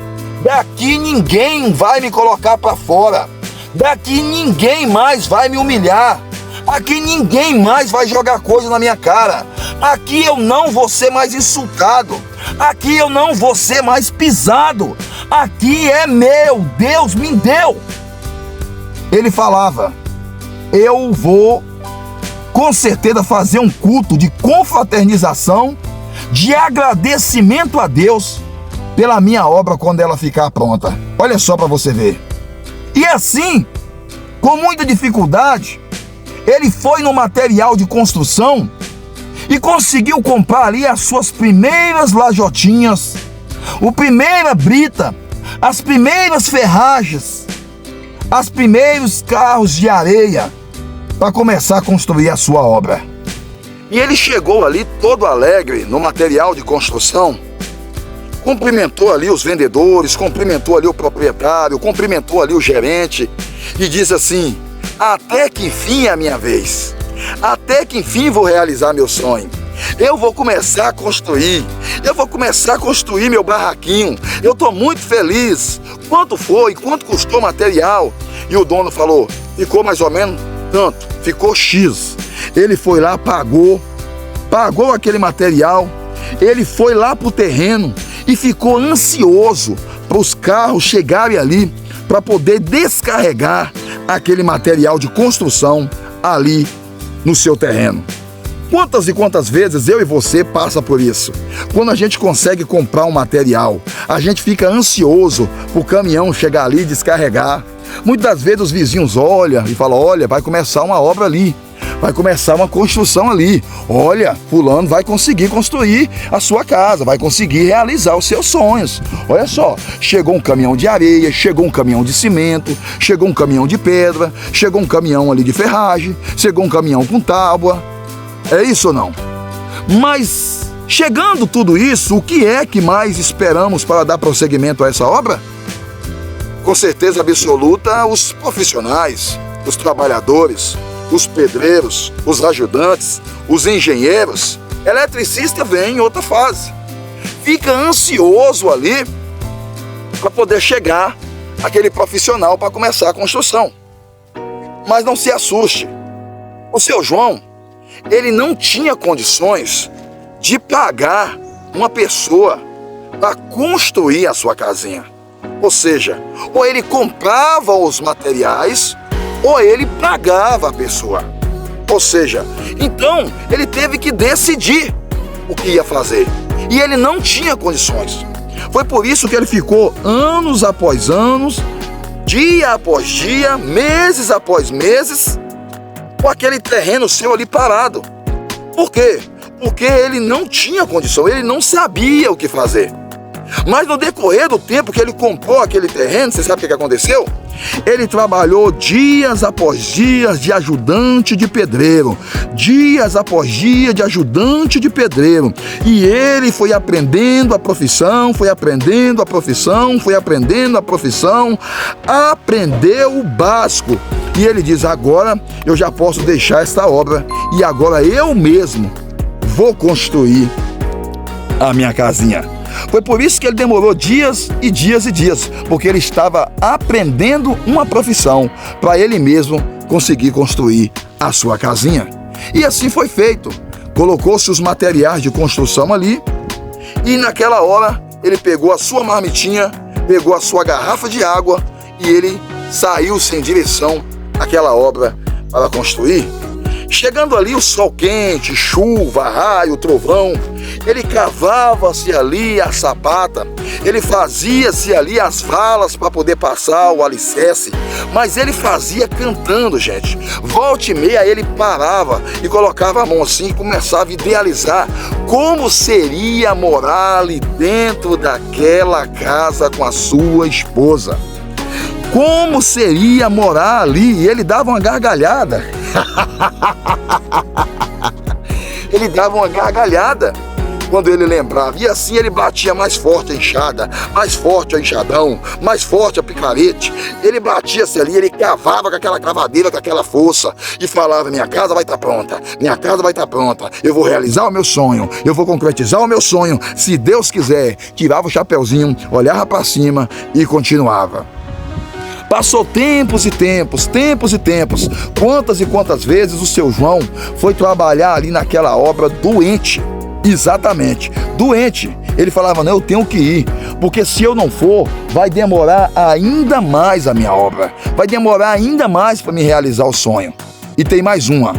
Daqui ninguém vai me colocar para fora. Daqui ninguém mais vai me humilhar. Aqui ninguém mais vai jogar coisa na minha cara. Aqui eu não vou ser mais insultado. Aqui eu não vou ser mais pisado. Aqui é meu, Deus me deu. Ele falava: eu vou com certeza fazer um culto de confraternização, de agradecimento a Deus pela minha obra quando ela ficar pronta. Olha só para você ver. E assim, com muita dificuldade, ele foi no material de construção e conseguiu comprar ali as suas primeiras lajotinhas, a primeira brita, as primeiras ferragens, os primeiros carros de areia para começar a construir a sua obra. E ele chegou ali todo alegre no material de construção, cumprimentou ali os vendedores, cumprimentou ali o proprietário, cumprimentou ali o gerente e diz assim: até que enfim é a minha vez, até que enfim vou realizar meu sonho. Eu vou começar a construir, eu vou começar a construir meu barraquinho. Eu estou muito feliz. Quanto foi? Quanto custou o material? E o dono falou: ficou mais ou menos tanto, ficou X. Ele foi lá, pagou aquele material, ele foi lá para o terreno e ficou ansioso para os carros chegarem ali para poder descarregar aquele material de construção ali no seu terreno. Quantas e quantas vezes eu e você passa por isso? Quando a gente consegue comprar um material, a gente fica ansioso para o caminhão chegar ali e descarregar. Muitas vezes os vizinhos olham e falam: olha, vai começar uma obra ali, vai começar uma construção ali. Olha, fulano vai conseguir construir a sua casa, vai conseguir realizar os seus sonhos. Olha só, chegou um caminhão de areia, chegou um caminhão de cimento, chegou um caminhão de pedra, chegou um caminhão ali de ferragem, chegou um caminhão com tábua. É isso ou não? Mas, chegando tudo isso, o que é que mais esperamos para dar prosseguimento a essa obra? Com certeza absoluta, os profissionais, os trabalhadores, os pedreiros, os ajudantes, os engenheiros. Eletricista vem em outra fase. Fica ansioso ali para poder chegar aquele profissional para começar a construção. Mas não se assuste. O seu João, ele não tinha condições de pagar uma pessoa para construir a sua casinha. Ou seja, ou ele comprava os materiais, ou ele pagava a pessoa. Ou seja, então ele teve que decidir o que ia fazer. E ele não tinha condições. Foi por isso que ele ficou anos após anos, dia após dia, meses após meses, com aquele terreno seu ali parado. Por quê? Porque ele não tinha condição, ele não sabia o que fazer. Mas no decorrer do tempo que ele comprou aquele terreno, você sabe o que aconteceu? Ele trabalhou dias após dias de ajudante de pedreiro, dias após dias de ajudante de pedreiro. E ele foi aprendendo a profissão, foi aprendendo a profissão, foi aprendendo a profissão, aprendeu o básico. E ele diz: agora eu já posso deixar esta obra e agora eu mesmo vou construir a minha casinha. Foi por isso que ele demorou dias e dias e dias, porque ele estava aprendendo uma profissão para ele mesmo conseguir construir a sua casinha. E assim foi feito. Colocou-se os materiais de construção ali e naquela hora ele pegou a sua marmitinha, pegou a sua garrafa de água e ele saiu-se em direção àquela obra para construir. Chegando ali o sol quente, chuva, raio, trovão, ele cavava-se ali a sapata, ele fazia-se ali as valas para poder passar o alicerce, mas ele fazia cantando, gente. Volta e meia ele parava e colocava a mão assim e começava a idealizar como seria morar ali dentro daquela casa com a sua esposa. Como seria morar ali? E ele dava uma gargalhada. Ele dava uma gargalhada. quando ele lembrava. E assim ele batia mais forte a enxada, mais forte o enxadão, mais forte a picarete. Ele batia-se ali, ele cavava com aquela cavadeira, com aquela força, e falava: minha casa vai estar pronta, minha casa vai estar pronta, eu vou realizar o meu sonho, eu vou concretizar o meu sonho, se Deus quiser. Tirava o chapeuzinho, olhava para cima e continuava. Passou tempos e tempos, tempos e tempos. Quantas e quantas vezes o seu João foi trabalhar ali naquela obra doente. Exatamente, doente. Ele falava: não, eu tenho que ir, porque se eu não for, vai demorar ainda mais a minha obra. Vai demorar ainda mais para me realizar o sonho. E tem mais uma.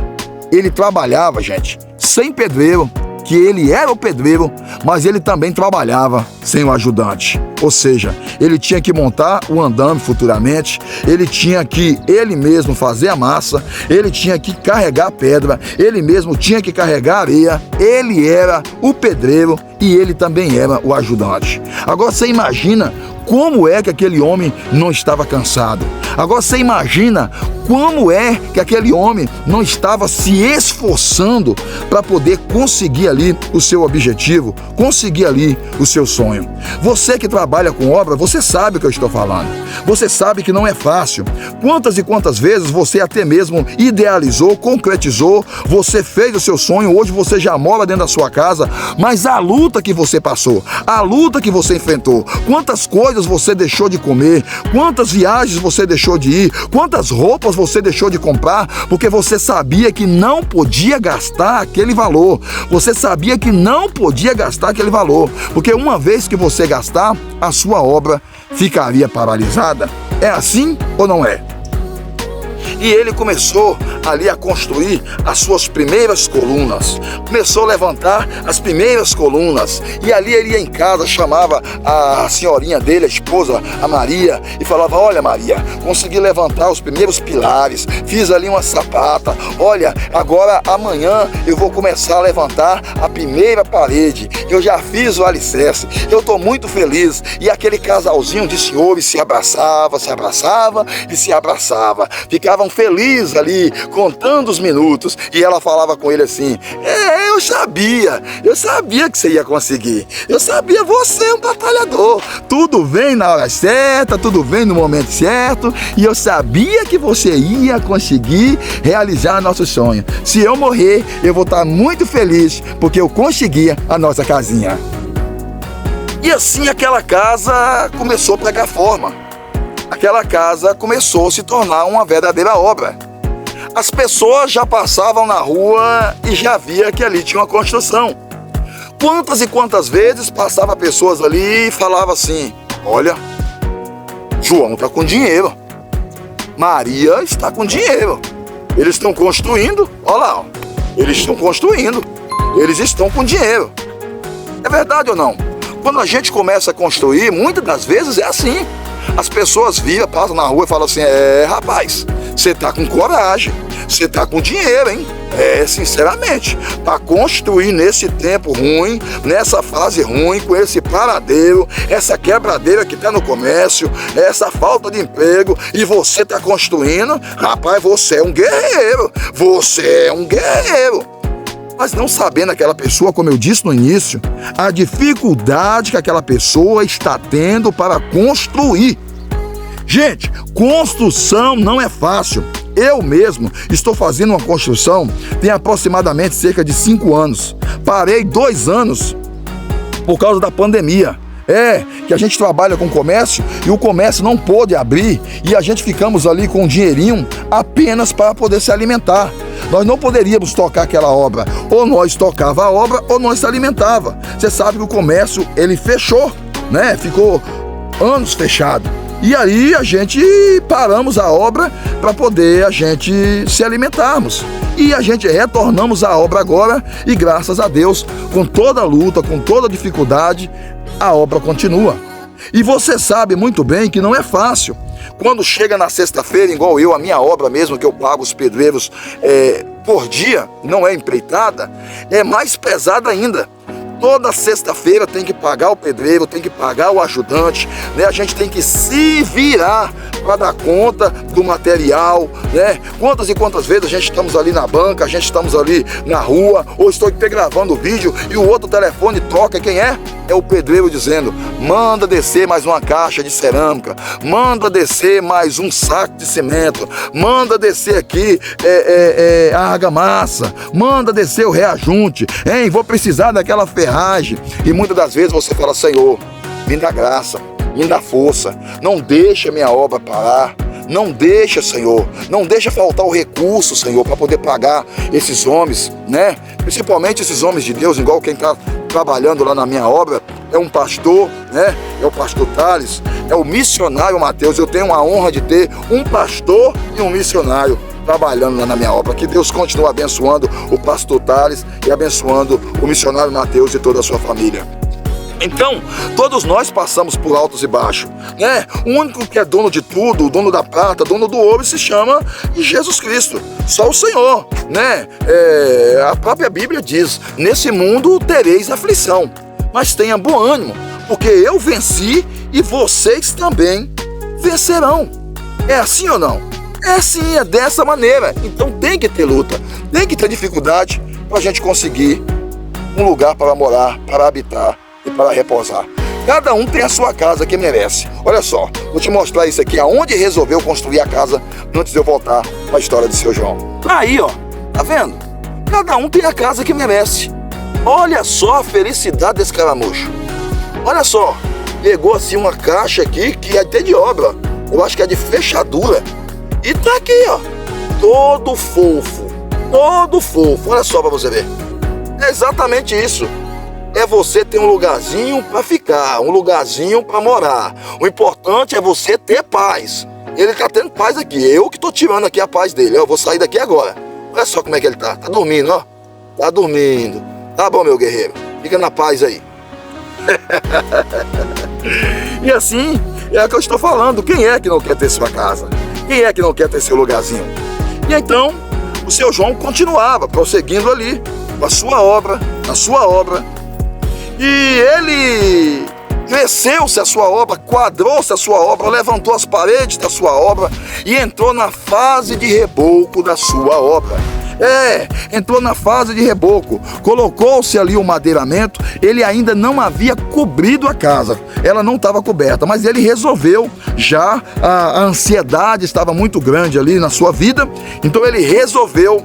Ele trabalhava, gente, sem pedreiro, que ele era o pedreiro, mas ele também trabalhava sem o ajudante. Ou seja, ele tinha que montar o andame futuramente, ele tinha que ele mesmo fazer a massa, ele tinha que carregar a pedra, ele mesmo tinha que carregar a areia. Ele era o pedreiro e ele também era o ajudante. Agora você imagina como é que aquele homem não estava cansado. Agora você imagina como é que aquele homem não estava se esforçando para poder conseguir ali o seu objetivo, conseguir ali o seu sonho. Você que trabalha com obra, você sabe o que eu estou falando. Você sabe que não é fácil. Quantas e quantas vezes você até mesmo idealizou, concretizou, você fez o seu sonho, hoje você já mora dentro da sua casa, mas a luta que você passou, a luta que você enfrentou, quantas coisas você deixou de comer, quantas viagens você deixou de ir, quantas roupas você deixou de comprar, porque você sabia que não podia gastar aquele valor. Você sabia que não podia gastar aquele valor, porque uma vez que você gastar, a sua obra ficaria paralisada. É assim ou não é? E ele começou ali a construir as suas primeiras colunas. Começou a levantar as primeiras colunas. E ali ele ia em casa, chamava a senhorinha dele, a esposa, a Maria, e falava: olha, Maria, consegui levantar os primeiros pilares, fiz ali uma sapata. Olha, agora amanhã eu vou começar a levantar a primeira parede. Eu já fiz o alicerce. Eu estou muito feliz. E aquele casalzinho de senhores se abraçava e se abraçava. Ficavam felizes ali, contando os minutos, e ela falava com ele assim: eu sabia que você ia conseguir, eu sabia, você é um batalhador, tudo vem na hora certa, tudo vem no momento certo, e eu sabia que você ia conseguir realizar nosso sonho. Se eu morrer, eu vou estar muito feliz, porque eu conseguia a nossa casinha. E assim aquela casa começou a pegar forma. Aquela casa começou a se tornar uma verdadeira obra. As pessoas já passavam na rua e já via que ali tinha uma construção. Quantas e quantas vezes passavam pessoas ali e falavam assim: olha, João está com dinheiro, Maria está com dinheiro, eles estão construindo, olha lá, eles estão construindo, eles estão com dinheiro. É verdade ou não? Quando a gente começa a construir, muitas das vezes é assim. As pessoas viram, passam na rua e falam assim: rapaz, você tá com coragem, você tá com dinheiro, hein? Sinceramente, para construir nesse tempo ruim, nessa fase ruim, com esse paradeiro, essa quebradeira que tá no comércio, essa falta de emprego, e você tá construindo, rapaz, você é um guerreiro, você é um guerreiro. Mas não sabendo aquela pessoa, como eu disse no início, a dificuldade que aquela pessoa está tendo para construir. Gente, construção não é fácil. Eu mesmo estou fazendo uma construção tem aproximadamente cerca de 5 anos. Parei 2 anos por causa da pandemia. Que a gente trabalha com comércio e o comércio não pôde abrir e a gente ficamos ali com um dinheirinho apenas para poder se alimentar. Nós não poderíamos tocar aquela obra. Ou nós tocava a obra ou nós se alimentava. Você sabe que o comércio, ele fechou, né? Ficou anos fechado. E aí a gente paramos a obra para poder a gente se alimentarmos. E a gente retornamos à obra agora e graças a Deus, com toda a luta, com toda a dificuldade, a obra continua. E você sabe muito bem que não é fácil. Quando chega na sexta-feira, igual eu, a minha obra mesmo, que eu pago os pedreiros por dia, não é empreitada, é mais pesada ainda. Toda sexta-feira tem que pagar o pedreiro, tem que pagar o ajudante, né? A gente tem que se virar para dar conta do material, né? Quantas e quantas vezes a gente estamos ali na banca, a gente estamos ali na rua, ou estou até gravando o vídeo e o outro telefone toca, quem é? É o pedreiro dizendo: manda descer mais uma caixa de cerâmica, manda descer mais um saco de cimento, manda descer aqui a argamassa, manda descer o reajunte, hein? Vou precisar daquela ferragem. E muitas das vezes você fala: Senhor, me dá graça, me dá força, não deixa minha obra parar. Não deixa, Senhor, não deixa faltar o recurso, Senhor, para poder pagar esses homens, né? Principalmente esses homens de Deus, igual quem está trabalhando lá na minha obra, é um pastor, né? É o pastor Thales, é o missionário Mateus. Eu tenho a honra de ter um pastor e um missionário trabalhando lá na minha obra. Que Deus continue abençoando o pastor Thales e abençoando o missionário Mateus e toda a sua família. Então, todos nós passamos por altos e baixos, né? O único que é dono de tudo, o dono da prata, dono do ouro, se chama Jesus Cristo, só o Senhor, né? A própria Bíblia diz: nesse mundo tereis aflição, mas tenha bom ânimo, porque eu venci e vocês também vencerão. É assim ou não? É assim, é dessa maneira. Então tem que ter luta, tem que ter dificuldade para a gente conseguir um lugar para morar, para habitar e para repousar. Cada um tem a sua casa que merece. Olha só, vou te mostrar isso aqui, aonde resolveu construir a casa antes de eu voltar para a história do seu João. Aí, ó, tá vendo? Cada um tem a casa que merece. Olha só a felicidade desse caramujo. Olha só, pegou assim uma caixa aqui que é até de obra, eu acho que é de fechadura, e tá aqui, ó, todo fofo, olha só para você ver. É exatamente isso. É você ter um lugarzinho para ficar, um lugarzinho para morar. O importante é você ter paz. Ele tá tendo paz aqui, eu que tô tirando aqui a paz dele. Eu vou sair daqui agora. Olha só como é que ele tá dormindo, ó. Tá dormindo. Tá bom, meu guerreiro, fica na paz aí. E assim é o que eu estou falando. Quem é que não quer ter sua casa? Quem é que não quer ter seu lugarzinho? E então o seu João continuava prosseguindo ali na sua obra, e ele cresceu-se a sua obra, quadrou-se a sua obra, levantou as paredes da sua obra e entrou na fase de reboco da sua obra. Entrou na fase de reboco, colocou-se ali o madeiramento. Ele ainda não havia cobrido a casa, ela não estava coberta, mas ele resolveu, já a ansiedade estava muito grande ali na sua vida, então ele resolveu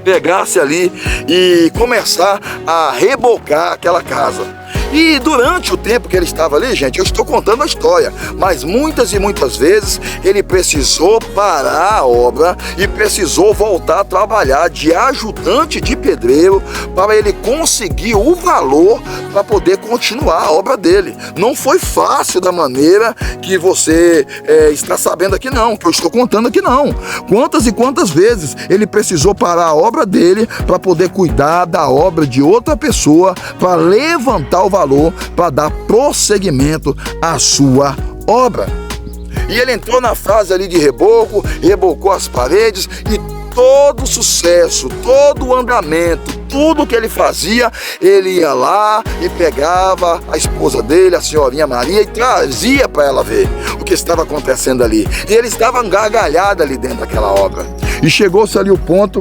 pegar-se ali e começar a rebocar aquela casa. E durante o tempo que ele estava ali, gente, eu estou contando a história, mas muitas e muitas vezes ele precisou parar a obra e precisou voltar a trabalhar de ajudante de pedreiro para ele conseguir o valor para poder continuar a obra dele. Não foi fácil da maneira que você está sabendo aqui não, que eu estou contando aqui não. Quantas e quantas vezes ele precisou parar a obra dele para poder cuidar da obra de outra pessoa, para levantar o valor para dar prosseguimento à sua obra. E ele entrou na fase ali de reboco, rebocou as paredes e todo o sucesso, todo o andamento, tudo que ele fazia, ele ia lá e pegava a esposa dele, a senhorinha Maria, e trazia para ela ver o que estava acontecendo ali. E ele estava gargalhado ali dentro daquela obra. E chegou-se ali o ponto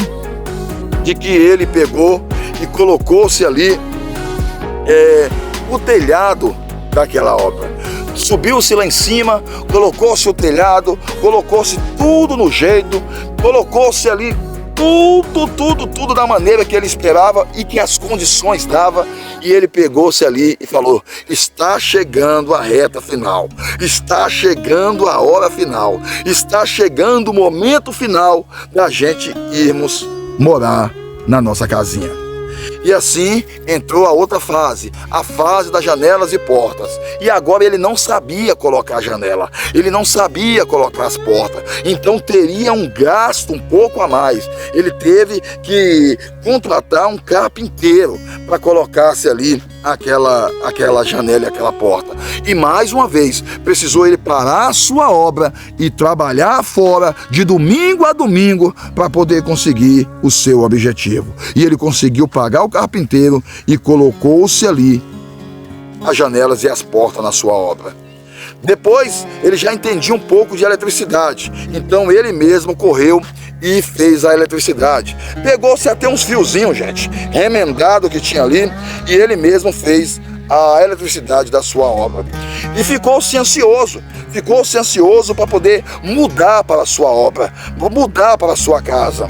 de que ele pegou e colocou-se ali o telhado daquela obra. Subiu-se lá em cima, colocou-se o telhado, colocou-se tudo no jeito, colocou-se ali tudo da maneira que ele esperava e que as condições davam, e ele pegou-se ali e falou: está chegando a reta final, está chegando a hora final, está chegando o momento final da gente irmos morar na nossa casinha. E assim entrou a outra fase, a fase das janelas e portas. E agora ele não sabia colocar a janela, ele não sabia colocar as portas, então teria um gasto um pouco a mais. Ele teve que contratar um carpinteiro para colocar-se ali aquela janela e aquela porta. E mais uma vez, precisou ele parar a sua obra e trabalhar fora de domingo a domingo para poder conseguir o seu objetivo. E ele conseguiu pagar o ao carpinteiro e colocou-se ali as janelas e as portas na sua obra. Depois, ele já entendia um pouco de eletricidade, então ele mesmo correu e fez a eletricidade. Pegou-se até uns fiozinhos, gente, remendado que tinha ali, e ele mesmo fez a eletricidade da sua obra. E ficou-se ansioso para poder mudar para a sua obra, mudar para a sua casa.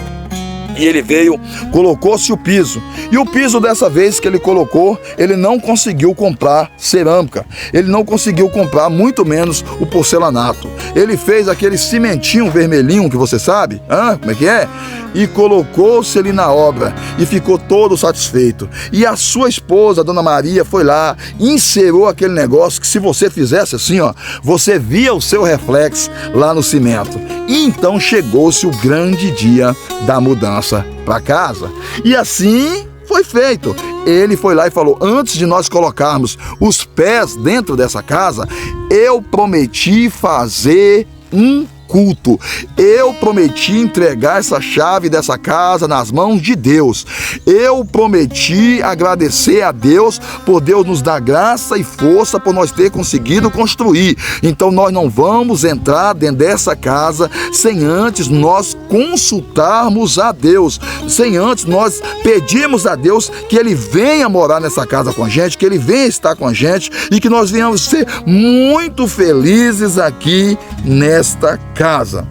E ele veio, colocou-se o piso. E o piso dessa vez que ele colocou, ele não conseguiu comprar cerâmica. Ele não conseguiu comprar, muito menos o porcelanato. Ele fez aquele cimentinho vermelhinho que você sabe, como é que é? E colocou-se ali na obra e ficou todo satisfeito. E a sua esposa, a Dona Maria, foi lá e encerou aquele negócio que se você fizesse assim, ó, você via o seu reflexo lá no cimento. E então chegou-se o grande dia da mudança para casa. E assim foi feito. Ele foi lá e falou: antes de nós colocarmos os pés dentro dessa casa, eu prometi fazer um culto. Eu prometi entregar essa chave dessa casa nas mãos de Deus. Eu prometi agradecer a Deus por Deus nos dar graça e força por nós ter conseguido construir. Então nós não vamos entrar dentro dessa casa sem antes nós consultarmos a Deus, sem antes nós pedirmos a Deus que Ele venha morar nessa casa com a gente, que Ele venha estar com a gente e que nós venhamos ser muito felizes aqui nesta casa.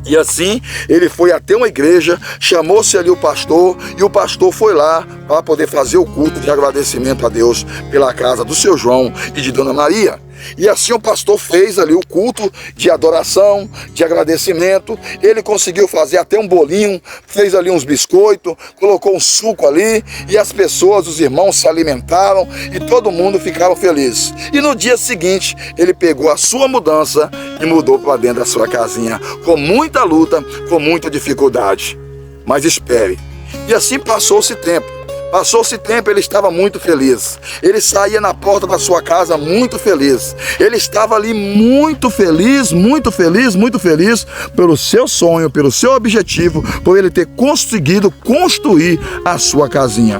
E assim, ele foi até uma igreja, chamou-se ali o pastor, e o pastor foi lá para poder fazer o culto de agradecimento a Deus pela casa do seu João e de Dona Maria. E assim o pastor fez ali o culto de adoração, de agradecimento. Ele conseguiu fazer até um bolinho, fez ali uns biscoitos, colocou um suco ali, e as pessoas, os irmãos se alimentaram e todo mundo ficaram felizes. E no dia seguinte, ele pegou a sua mudança e mudou para dentro da sua casinha, com muita luta, com muita dificuldade. Mas espere. E assim passou-se tempo. Passou-se tempo, ele estava muito feliz. Ele saía na porta da sua casa muito feliz. Ele estava ali muito feliz, muito feliz, muito feliz pelo seu sonho, pelo seu objetivo, por ele ter conseguido construir a sua casinha.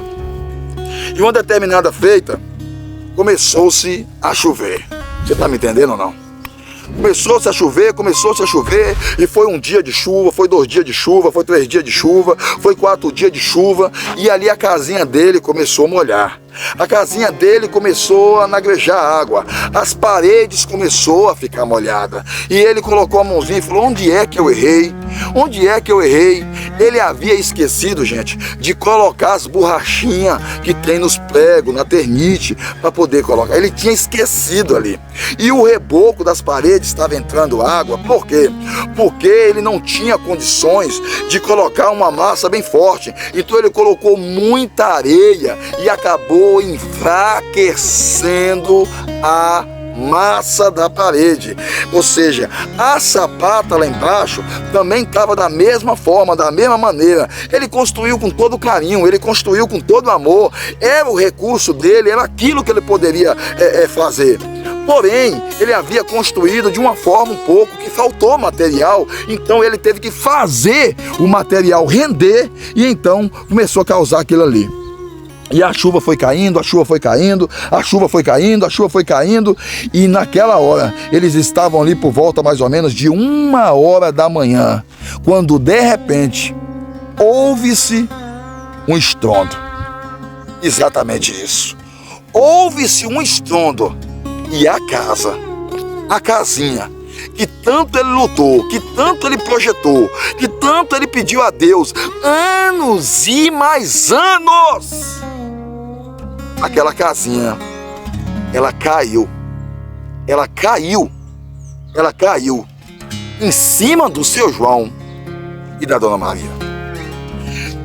E uma determinada feita, começou-se a chover. Você está me entendendo ou não? Começou-se a chover, e foi um dia de chuva, foi 2 dias de chuva, foi 3 dias de chuva, foi 4 dias de chuva, e ali a casinha dele começou a molhar. A casinha dele começou a nagrejar água, as paredes começou a ficar molhada, e ele colocou a mãozinha e falou: onde é que eu errei? Onde é que eu errei? Ele havia esquecido, gente, de colocar as borrachinhas que tem nos pregos, na ternite, para poder colocar. Ele tinha esquecido ali. E o reboco das paredes estava entrando água. Por quê? Porque ele não tinha condições de colocar uma massa bem forte. Então ele colocou muita areia e acabou enfraquecendo a massa da parede. Ou seja, a sapata lá embaixo também estava da mesma forma, da mesma maneira. Ele construiu com todo carinho, ele construiu com todo amor, era o recurso dele, era aquilo que ele poderia fazer. Porém, ele havia construído de uma forma um pouco que faltou material, então ele teve que fazer o material render, e então começou a causar aquilo ali. E a chuva foi caindo, a chuva foi caindo, a chuva foi caindo, a chuva foi caindo. E naquela hora, eles estavam ali por volta mais ou menos de 1h da manhã, quando de repente, houve-se um estrondo. Exatamente isso. Houve-se um estrondo. E a casa, a casinha, que tanto ele lutou, que tanto ele projetou, que tanto ele pediu a Deus, anos e mais anos, aquela casinha, ela caiu em cima do seu João e da Dona Maria.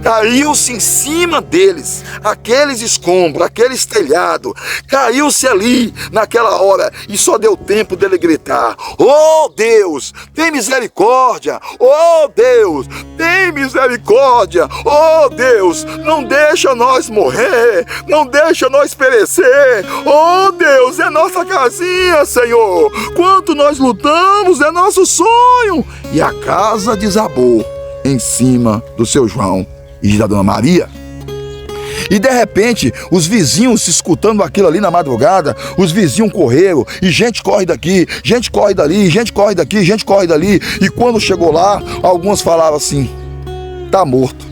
Caiu-se em cima deles, aqueles escombros, aqueles telhados, caiu-se ali naquela hora, e só deu tempo dele gritar: oh Deus, tem misericórdia, oh Deus, tem misericórdia, oh Deus, não deixa nós morrer, não deixa nós perecer, oh Deus, é nossa casinha, Senhor, quanto nós lutamos, é nosso sonho. E a casa desabou em cima do seu João e da Dona Maria. E de repente, os vizinhos se escutando aquilo ali na madrugada, os vizinhos correram, e gente corre daqui, gente corre dali, gente corre daqui, gente corre dali. E quando chegou lá, alguns falavam assim: tá morto.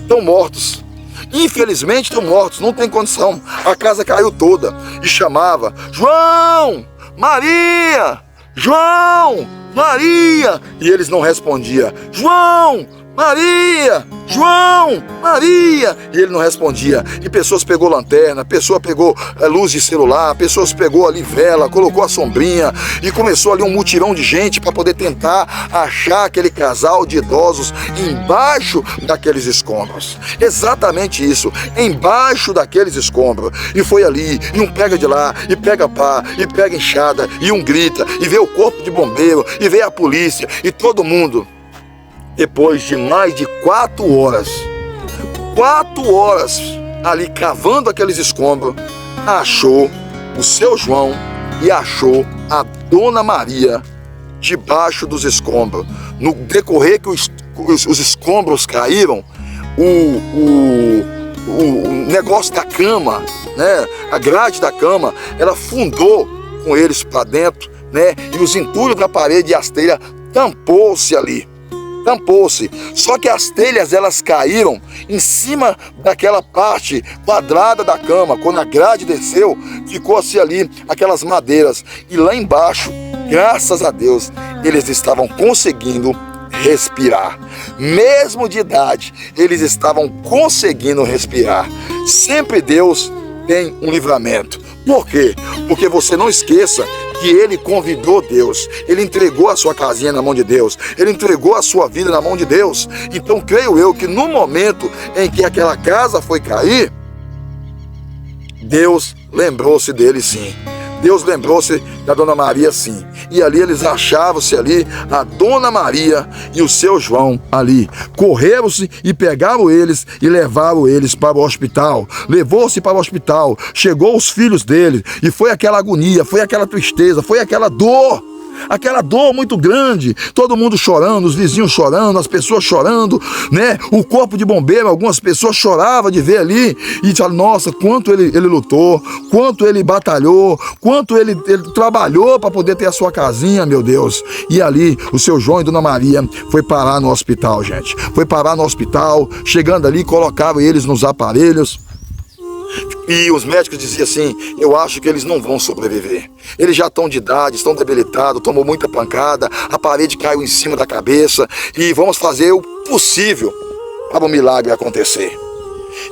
Estão mortos. Infelizmente estão mortos, não tem condição. A casa caiu toda. E chamava: João, Maria, João, Maria. E eles não respondiam: João, Maria, João, Maria. E ele não respondia. E pessoas pegou lanterna, pessoa pegou luz de celular, pessoas pegou ali vela, colocou a sombrinha, e começou ali um mutirão de gente para poder tentar achar aquele casal de idosos embaixo daqueles escombros. Exatamente isso, embaixo daqueles escombros. E foi ali, e um pega de lá, e pega pá, e pega enxada, e um grita, e vê o corpo de bombeiro, e vê a polícia, e todo mundo. Depois de mais de 4 horas ali cavando aqueles escombros, achou o seu João e achou a Dona Maria debaixo dos escombros. No decorrer que os escombros caíram, o negócio da cama, né, a grade da cama, ela fundou com eles para dentro, né, e os entulhos da parede e as telhas tampou-se ali. Tampou-se, só que as telhas elas caíram em cima daquela parte quadrada da cama. Quando a grade desceu, ficou-se ali aquelas madeiras, e lá embaixo, graças a Deus, eles estavam conseguindo respirar. Mesmo de idade, eles estavam conseguindo respirar. Sempre Deus tem um livramento. Por quê? Porque você não esqueça que ele convidou Deus, ele entregou a sua casinha na mão de Deus, ele entregou a sua vida na mão de Deus. Então creio eu que no momento em que aquela casa foi cair, Deus lembrou-se dele sim. Deus lembrou-se da Dona Maria sim. E ali eles achavam-se ali, a Dona Maria e o seu João ali. Correram-se e pegaram eles e levaram eles para o hospital. Levou-se para o hospital, chegou os filhos dele, e foi aquela agonia, foi aquela tristeza, foi aquela dor muito grande, todo mundo chorando, os vizinhos chorando, as pessoas chorando, né? O corpo de bombeiro, algumas pessoas choravam de ver ali, e falavam: nossa, quanto ele lutou, quanto ele batalhou, quanto ele trabalhou para poder ter a sua casinha, meu Deus. E ali, o seu João e Dona Maria foi parar no hospital, gente. Foi parar no hospital, chegando ali, colocavam eles nos aparelhos. E os médicos diziam assim: eu acho que eles não vão sobreviver. Eles já estão de idade, estão debilitados, tomou muita pancada, a parede caiu em cima da cabeça, e vamos fazer o possível para o milagre acontecer.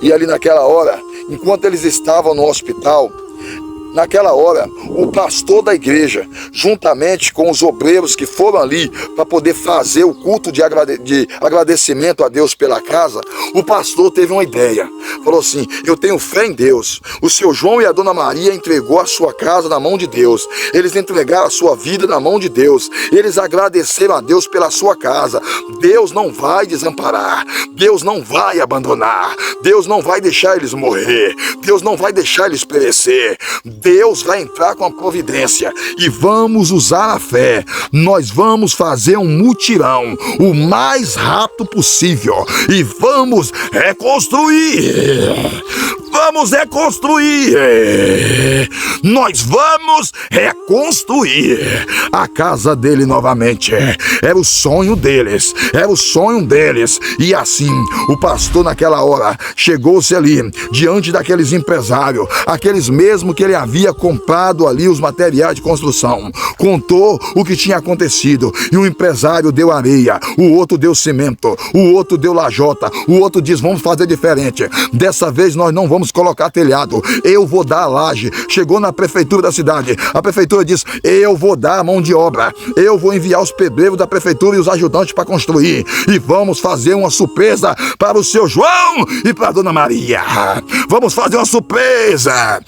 E ali naquela hora, enquanto eles estavam no hospital, naquela hora, o pastor da igreja, juntamente com os obreiros que foram ali para poder fazer o culto de agradecimento a Deus pela casa, o pastor teve uma ideia. Falou assim: eu tenho fé em Deus. O seu João e a Dona Maria entregou a sua casa na mão de Deus. Eles entregaram a sua vida na mão de Deus. Eles agradeceram a Deus pela sua casa. Deus não vai desamparar. Deus não vai abandonar. Deus não vai deixar eles morrer. Deus não vai deixar eles perecer. Deus vai entrar com a providência, e vamos usar a fé. Nós vamos fazer um mutirão o mais rápido possível e vamos reconstruir. Vamos reconstruir. Nós vamos reconstruir a casa dele novamente. Era o sonho deles. Era o sonho deles. E assim, o pastor naquela hora chegou-se ali diante daqueles empresários, aqueles mesmo que ele havia comprado ali os materiais de construção. Contou o que tinha acontecido. E o empresário deu areia, o outro deu cimento, o outro deu lajota, o outro diz: vamos fazer diferente. Dessa vez nós não vamos colocar telhado, eu vou dar a laje. Chegou na prefeitura da cidade, a prefeitura diz: eu vou dar a mão de obra, eu vou enviar os pedreiros da prefeitura e os ajudantes para construir, e vamos fazer uma surpresa para o seu João e para a Dona Maria. Vamos fazer uma surpresa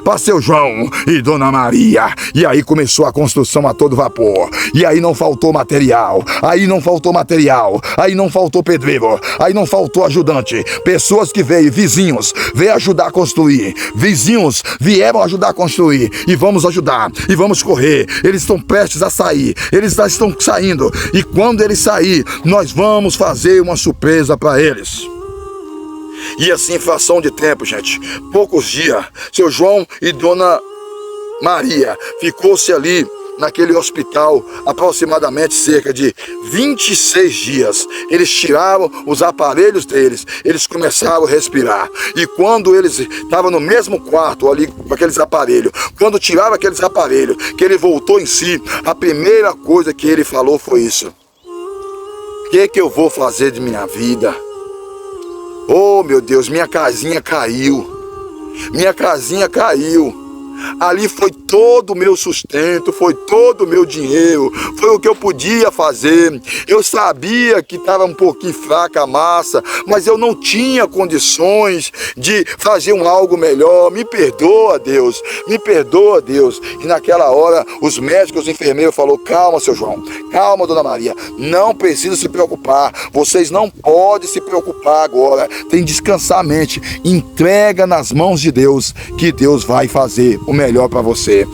para seu João e Dona Maria. E aí começou a construção a todo vapor, e aí não faltou material, aí não faltou pedreiro, aí não faltou ajudante. Pessoas que veio, vizinhos, veio ajudar a construir. Vizinhos vieram ajudar a construir. E vamos ajudar, e vamos correr. Eles estão prestes a sair, eles já estão saindo. E quando eles saírem, nós vamos fazer uma surpresa para eles. E assim, em fração de tempo, gente, poucos dias, seu João e dona Maria ficou-se ali naquele hospital aproximadamente cerca de 26 dias. Eles tiraram os aparelhos deles, eles começaram a respirar. E quando eles estavam no mesmo quarto ali com aqueles aparelhos, quando tiraram aqueles aparelhos, que ele voltou em si, a primeira coisa que ele falou foi isso: o que eu vou fazer de minha vida? Oh, meu Deus, minha casinha caiu. Minha casinha caiu. Ali foi todo o meu sustento, foi todo o meu dinheiro, foi o que eu podia fazer. Eu sabia que estava um pouquinho fraca a massa, mas eu não tinha condições de fazer algo melhor. Me perdoa, Deus, me perdoa, Deus. E naquela hora, os médicos, os enfermeiros falaram: calma, seu João, calma, dona Maria, não precisa se preocupar, vocês não podem se preocupar agora, tem que descansar a mente, entrega nas mãos de Deus, que Deus vai fazer o melhor para você.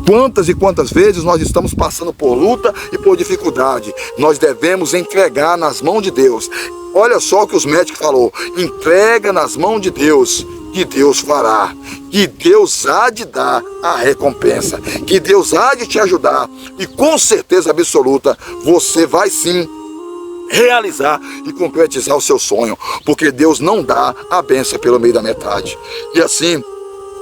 Quantas e quantas vezes nós estamos passando por luta e por dificuldade, nós devemos entregar nas mãos de Deus. Olha só o que os médicos falou: entrega nas mãos de Deus, que Deus fará, que Deus há de dar a recompensa, que Deus há de te ajudar, e com certeza absoluta você vai sim realizar e concretizar o seu sonho, porque Deus não dá a bênção pelo meio da metade. E assim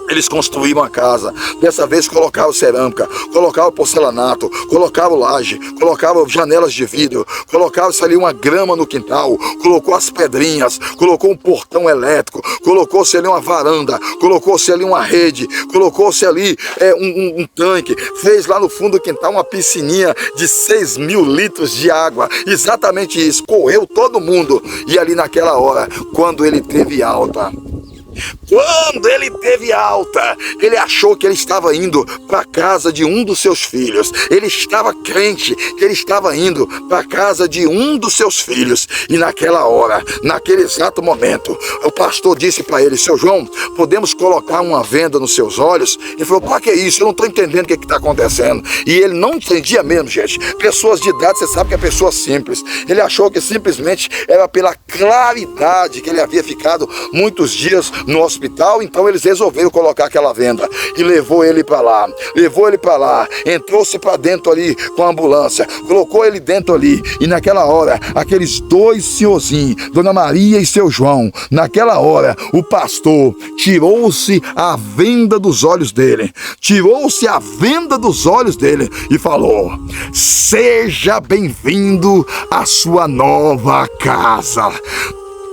eles construíram a casa. Dessa vez colocaram cerâmica, colocaram porcelanato, colocaram laje, colocaram janelas de vidro, colocaram-se ali uma grama no quintal, colocou as pedrinhas, colocou um portão elétrico, colocou-se ali uma varanda, colocou-se ali uma rede, colocou-se ali um tanque, fez lá no fundo do quintal uma piscininha de 6.000 litros de água. Exatamente isso, correu todo mundo. E ali naquela hora, quando ele teve alta, ele achou que ele estava indo para a casa de um dos seus filhos. Ele estava crente que ele estava indo para a casa de um dos seus filhos. E naquela hora, naquele exato momento, o pastor disse para ele: seu João, podemos colocar uma venda nos seus olhos? Ele falou: para que isso? Eu não estou entendendo o que está acontecendo. E ele não entendia mesmo, gente. Pessoas de idade, você sabe que é pessoa simples. Ele achou que simplesmente era pela claridade que ele havia ficado muitos dias no hospital, então eles resolveram colocar aquela venda e levou ele para lá, entrou-se para dentro ali com a ambulância, colocou ele dentro ali, e naquela hora, aqueles dois senhorzinhos, dona Maria e seu João, naquela hora, o pastor tirou-se a venda dos olhos dele, e falou: seja bem-vindo à sua nova casa.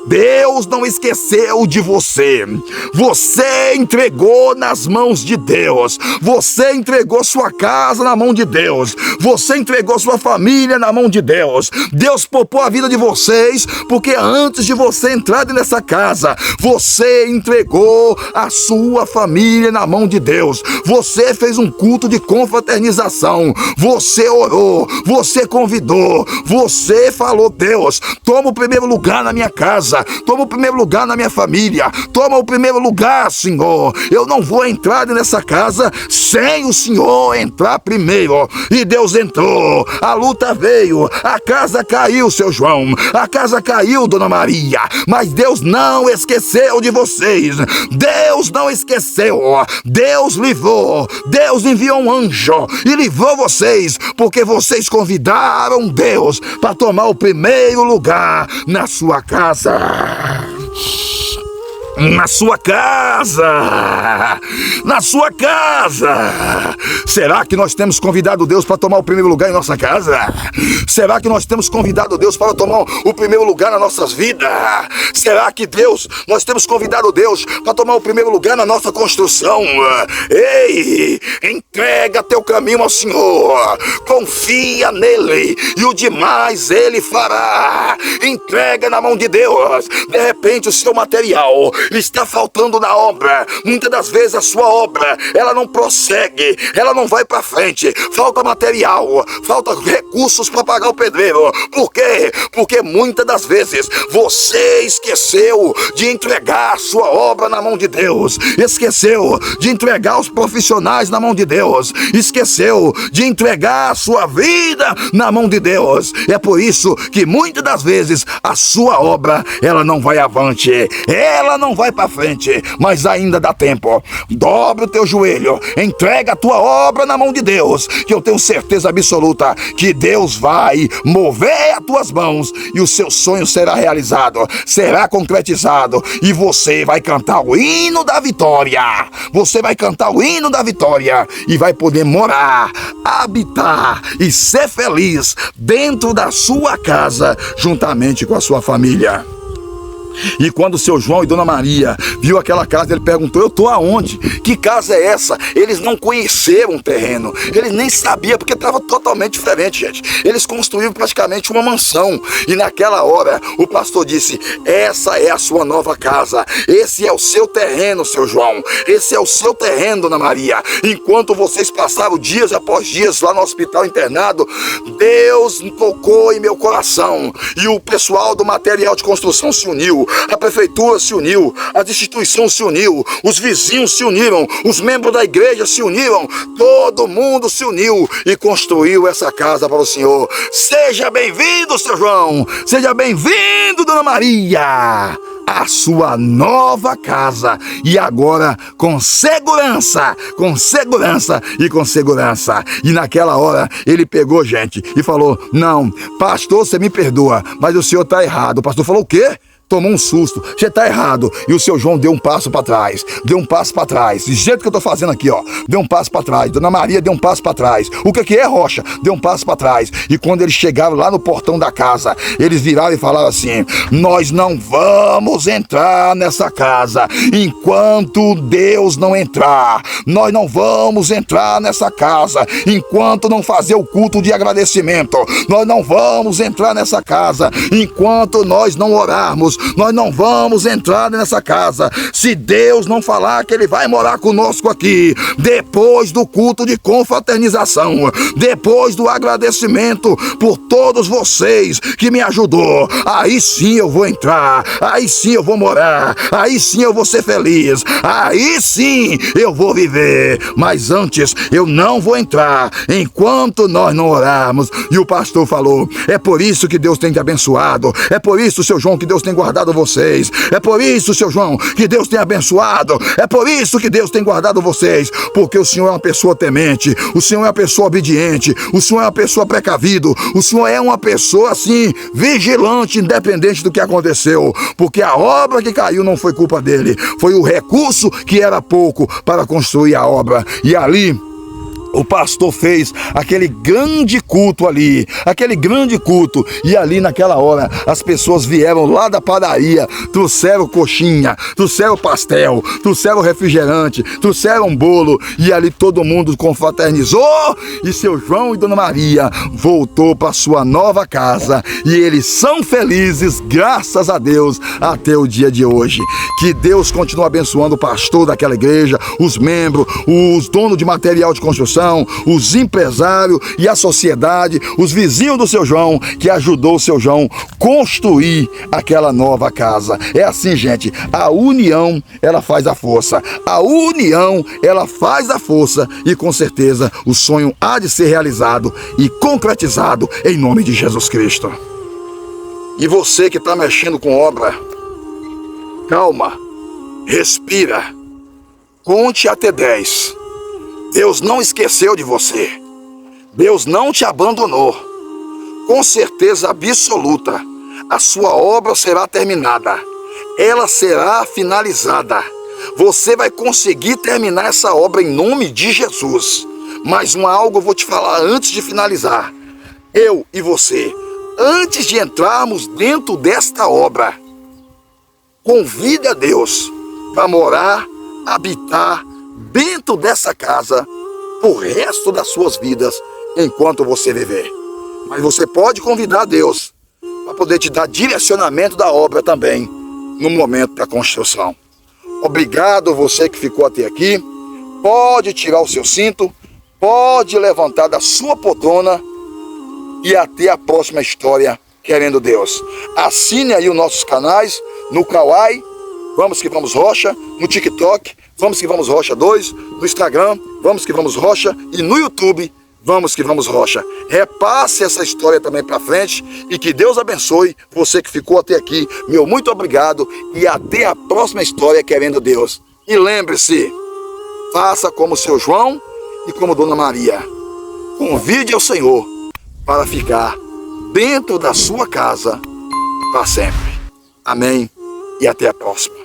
Deus não esqueceu de você. Você entregou nas mãos de Deus. Você entregou sua casa na mão de Deus. Você entregou sua família na mão de Deus. Deus poupou a vida de vocês, porque antes de você entrar nessa casa, você entregou a sua família na mão de Deus. Você fez um culto de confraternização. Você orou. Você convidou. Você falou: Deus, toma o primeiro lugar na minha casa. Toma o primeiro lugar na minha família. Toma o primeiro lugar, Senhor. Eu não vou entrar nessa casa sem o Senhor entrar primeiro. E Deus entrou. A luta veio. A casa caiu, seu João. A casa caiu, dona Maria. Mas Deus não esqueceu de vocês. Deus não esqueceu. Deus livrou. Deus enviou um anjo e livrou vocês, porque vocês convidaram Deus para tomar o primeiro lugar na sua casa. Na sua casa. Será que nós temos convidado Deus para tomar o primeiro lugar em nossa casa? Será que nós temos convidado Deus para tomar o primeiro lugar nas nossas vidas? Será que nós temos convidado Deus para tomar o primeiro lugar na nossa construção? Ei, entrega teu caminho ao Senhor, confia nele e o demais ele fará. Entrega na mão de Deus. De repente o seu material está faltando na obra. Muitas das vezes a sua obra, ela não prossegue, ela não vai para frente. Falta material, falta recursos para pagar o pedreiro. Por quê? Porque muitas das vezes você esqueceu de entregar a sua obra na mão de Deus, esqueceu de entregar os profissionais na mão de Deus, esqueceu de entregar a sua vida na mão de Deus. É por isso que muitas das vezes a sua obra, ela não vai avante, ela não vai para frente, mas ainda dá tempo. Dobre o teu joelho, entrega a tua obra na mão de Deus, que eu tenho certeza absoluta que Deus vai mover as tuas mãos e o seu sonho será realizado, será concretizado, e você vai cantar o hino da vitória. Você vai cantar o hino da vitória e vai poder morar, habitar e ser feliz dentro da sua casa, juntamente com a sua família. E quando o seu João e Dona Maria viu aquela casa, ele perguntou: eu estou aonde? Que casa é essa? Eles não conheceram o terreno, eles nem sabiam, porque estava totalmente diferente, gente. Eles construíram praticamente uma mansão, e naquela hora o pastor disse: essa é a sua nova casa, esse é o seu terreno, seu João, esse é o seu terreno, Dona Maria. Enquanto vocês passaram dias após dias lá no hospital internado, Deus tocou em meu coração, e o pessoal do material de construção se uniu, a prefeitura se uniu, as instituições se uniu, os vizinhos se uniram, os membros da igreja se uniram, todo mundo se uniu e construiu essa casa para o Senhor. Seja bem-vindo, seu João, seja bem-vindo, Dona Maria, a sua nova casa, e agora com segurança, e com segurança. E naquela hora ele pegou, gente, e falou: não, pastor, você me perdoa, mas o senhor está errado. O pastor falou: o quê? Tomou um susto, você tá errado. E o seu João deu um passo para trás, do jeito que eu tô fazendo aqui, ó, deu um passo para trás. Dona Maria deu um passo para trás. O que é, Rocha? Deu um passo para trás. E quando eles chegaram lá no portão da casa, eles viraram e falaram assim: nós não vamos entrar nessa casa enquanto Deus não entrar. Nós não vamos entrar nessa casa enquanto não fazer o culto de agradecimento. Nós não vamos entrar nessa casa enquanto nós não orarmos. Nós não vamos entrar nessa casa se Deus não falar que Ele vai morar conosco aqui, depois do culto de confraternização, depois do agradecimento por todos vocês que me ajudou. Aí sim eu vou entrar, aí sim eu vou morar, aí sim eu vou ser feliz, aí sim eu vou viver. Mas antes eu não vou entrar enquanto nós não orarmos. E o pastor falou: é por isso que Deus tem te abençoado, é por isso, seu João, que Deus tem guardado vocês, é por isso, seu João, que Deus tem abençoado, é por isso que Deus tem guardado vocês, porque o Senhor é uma pessoa temente, o Senhor é uma pessoa obediente, o Senhor é uma pessoa precavido, o Senhor é uma pessoa assim, vigilante, independente do que aconteceu, porque a obra que caiu não foi culpa dele, foi o recurso que era pouco para construir a obra. E ali o pastor fez aquele grande culto ali, e ali naquela hora as pessoas vieram lá da padaria, trouxeram coxinha, trouxeram pastel, trouxeram refrigerante, trouxeram bolo, e ali todo mundo confraternizou, e seu João e Dona Maria voltou para sua nova casa, e eles são felizes, graças a Deus, até o dia de hoje. Que Deus continue abençoando o pastor daquela igreja, os membros, os donos de material de construção, os empresários e a sociedade, os vizinhos do seu João, que ajudou o seu João construir aquela nova casa. É assim, gente, a união, ela faz a força, a união, ela faz a força, e com certeza o sonho há de ser realizado e concretizado em nome de Jesus Cristo. E você que está mexendo com obra, calma, respira, conte até 10. Deus não esqueceu de você. Deus não te abandonou. Com certeza absoluta, a sua obra será terminada. Ela será finalizada. Você vai conseguir terminar essa obra em nome de Jesus. Mas algo eu vou te falar antes de finalizar. Eu e você, antes de entrarmos dentro desta obra, convide a Deus para morar, habitar dentro dessa casa por resto das suas vidas enquanto você viver. Mas você pode convidar Deus para poder te dar direcionamento da obra também no momento da construção. Obrigado você que ficou até aqui. Pode tirar o seu cinto, pode levantar da sua poltrona e até a próxima história, querendo Deus. Assine aí os nossos canais no Kawai, Vamos que Vamos Rocha, no TikTok, Vamos que Vamos Rocha 2, no Instagram, Vamos que Vamos Rocha e no YouTube, Vamos que Vamos Rocha. Repasse essa história também para frente e que Deus abençoe você que ficou até aqui. Meu muito obrigado e até a próxima história, querendo Deus. E lembre-se, faça como seu João e como Dona Maria. Convide ao Senhor para ficar dentro da sua casa para sempre. Amém e até a próxima.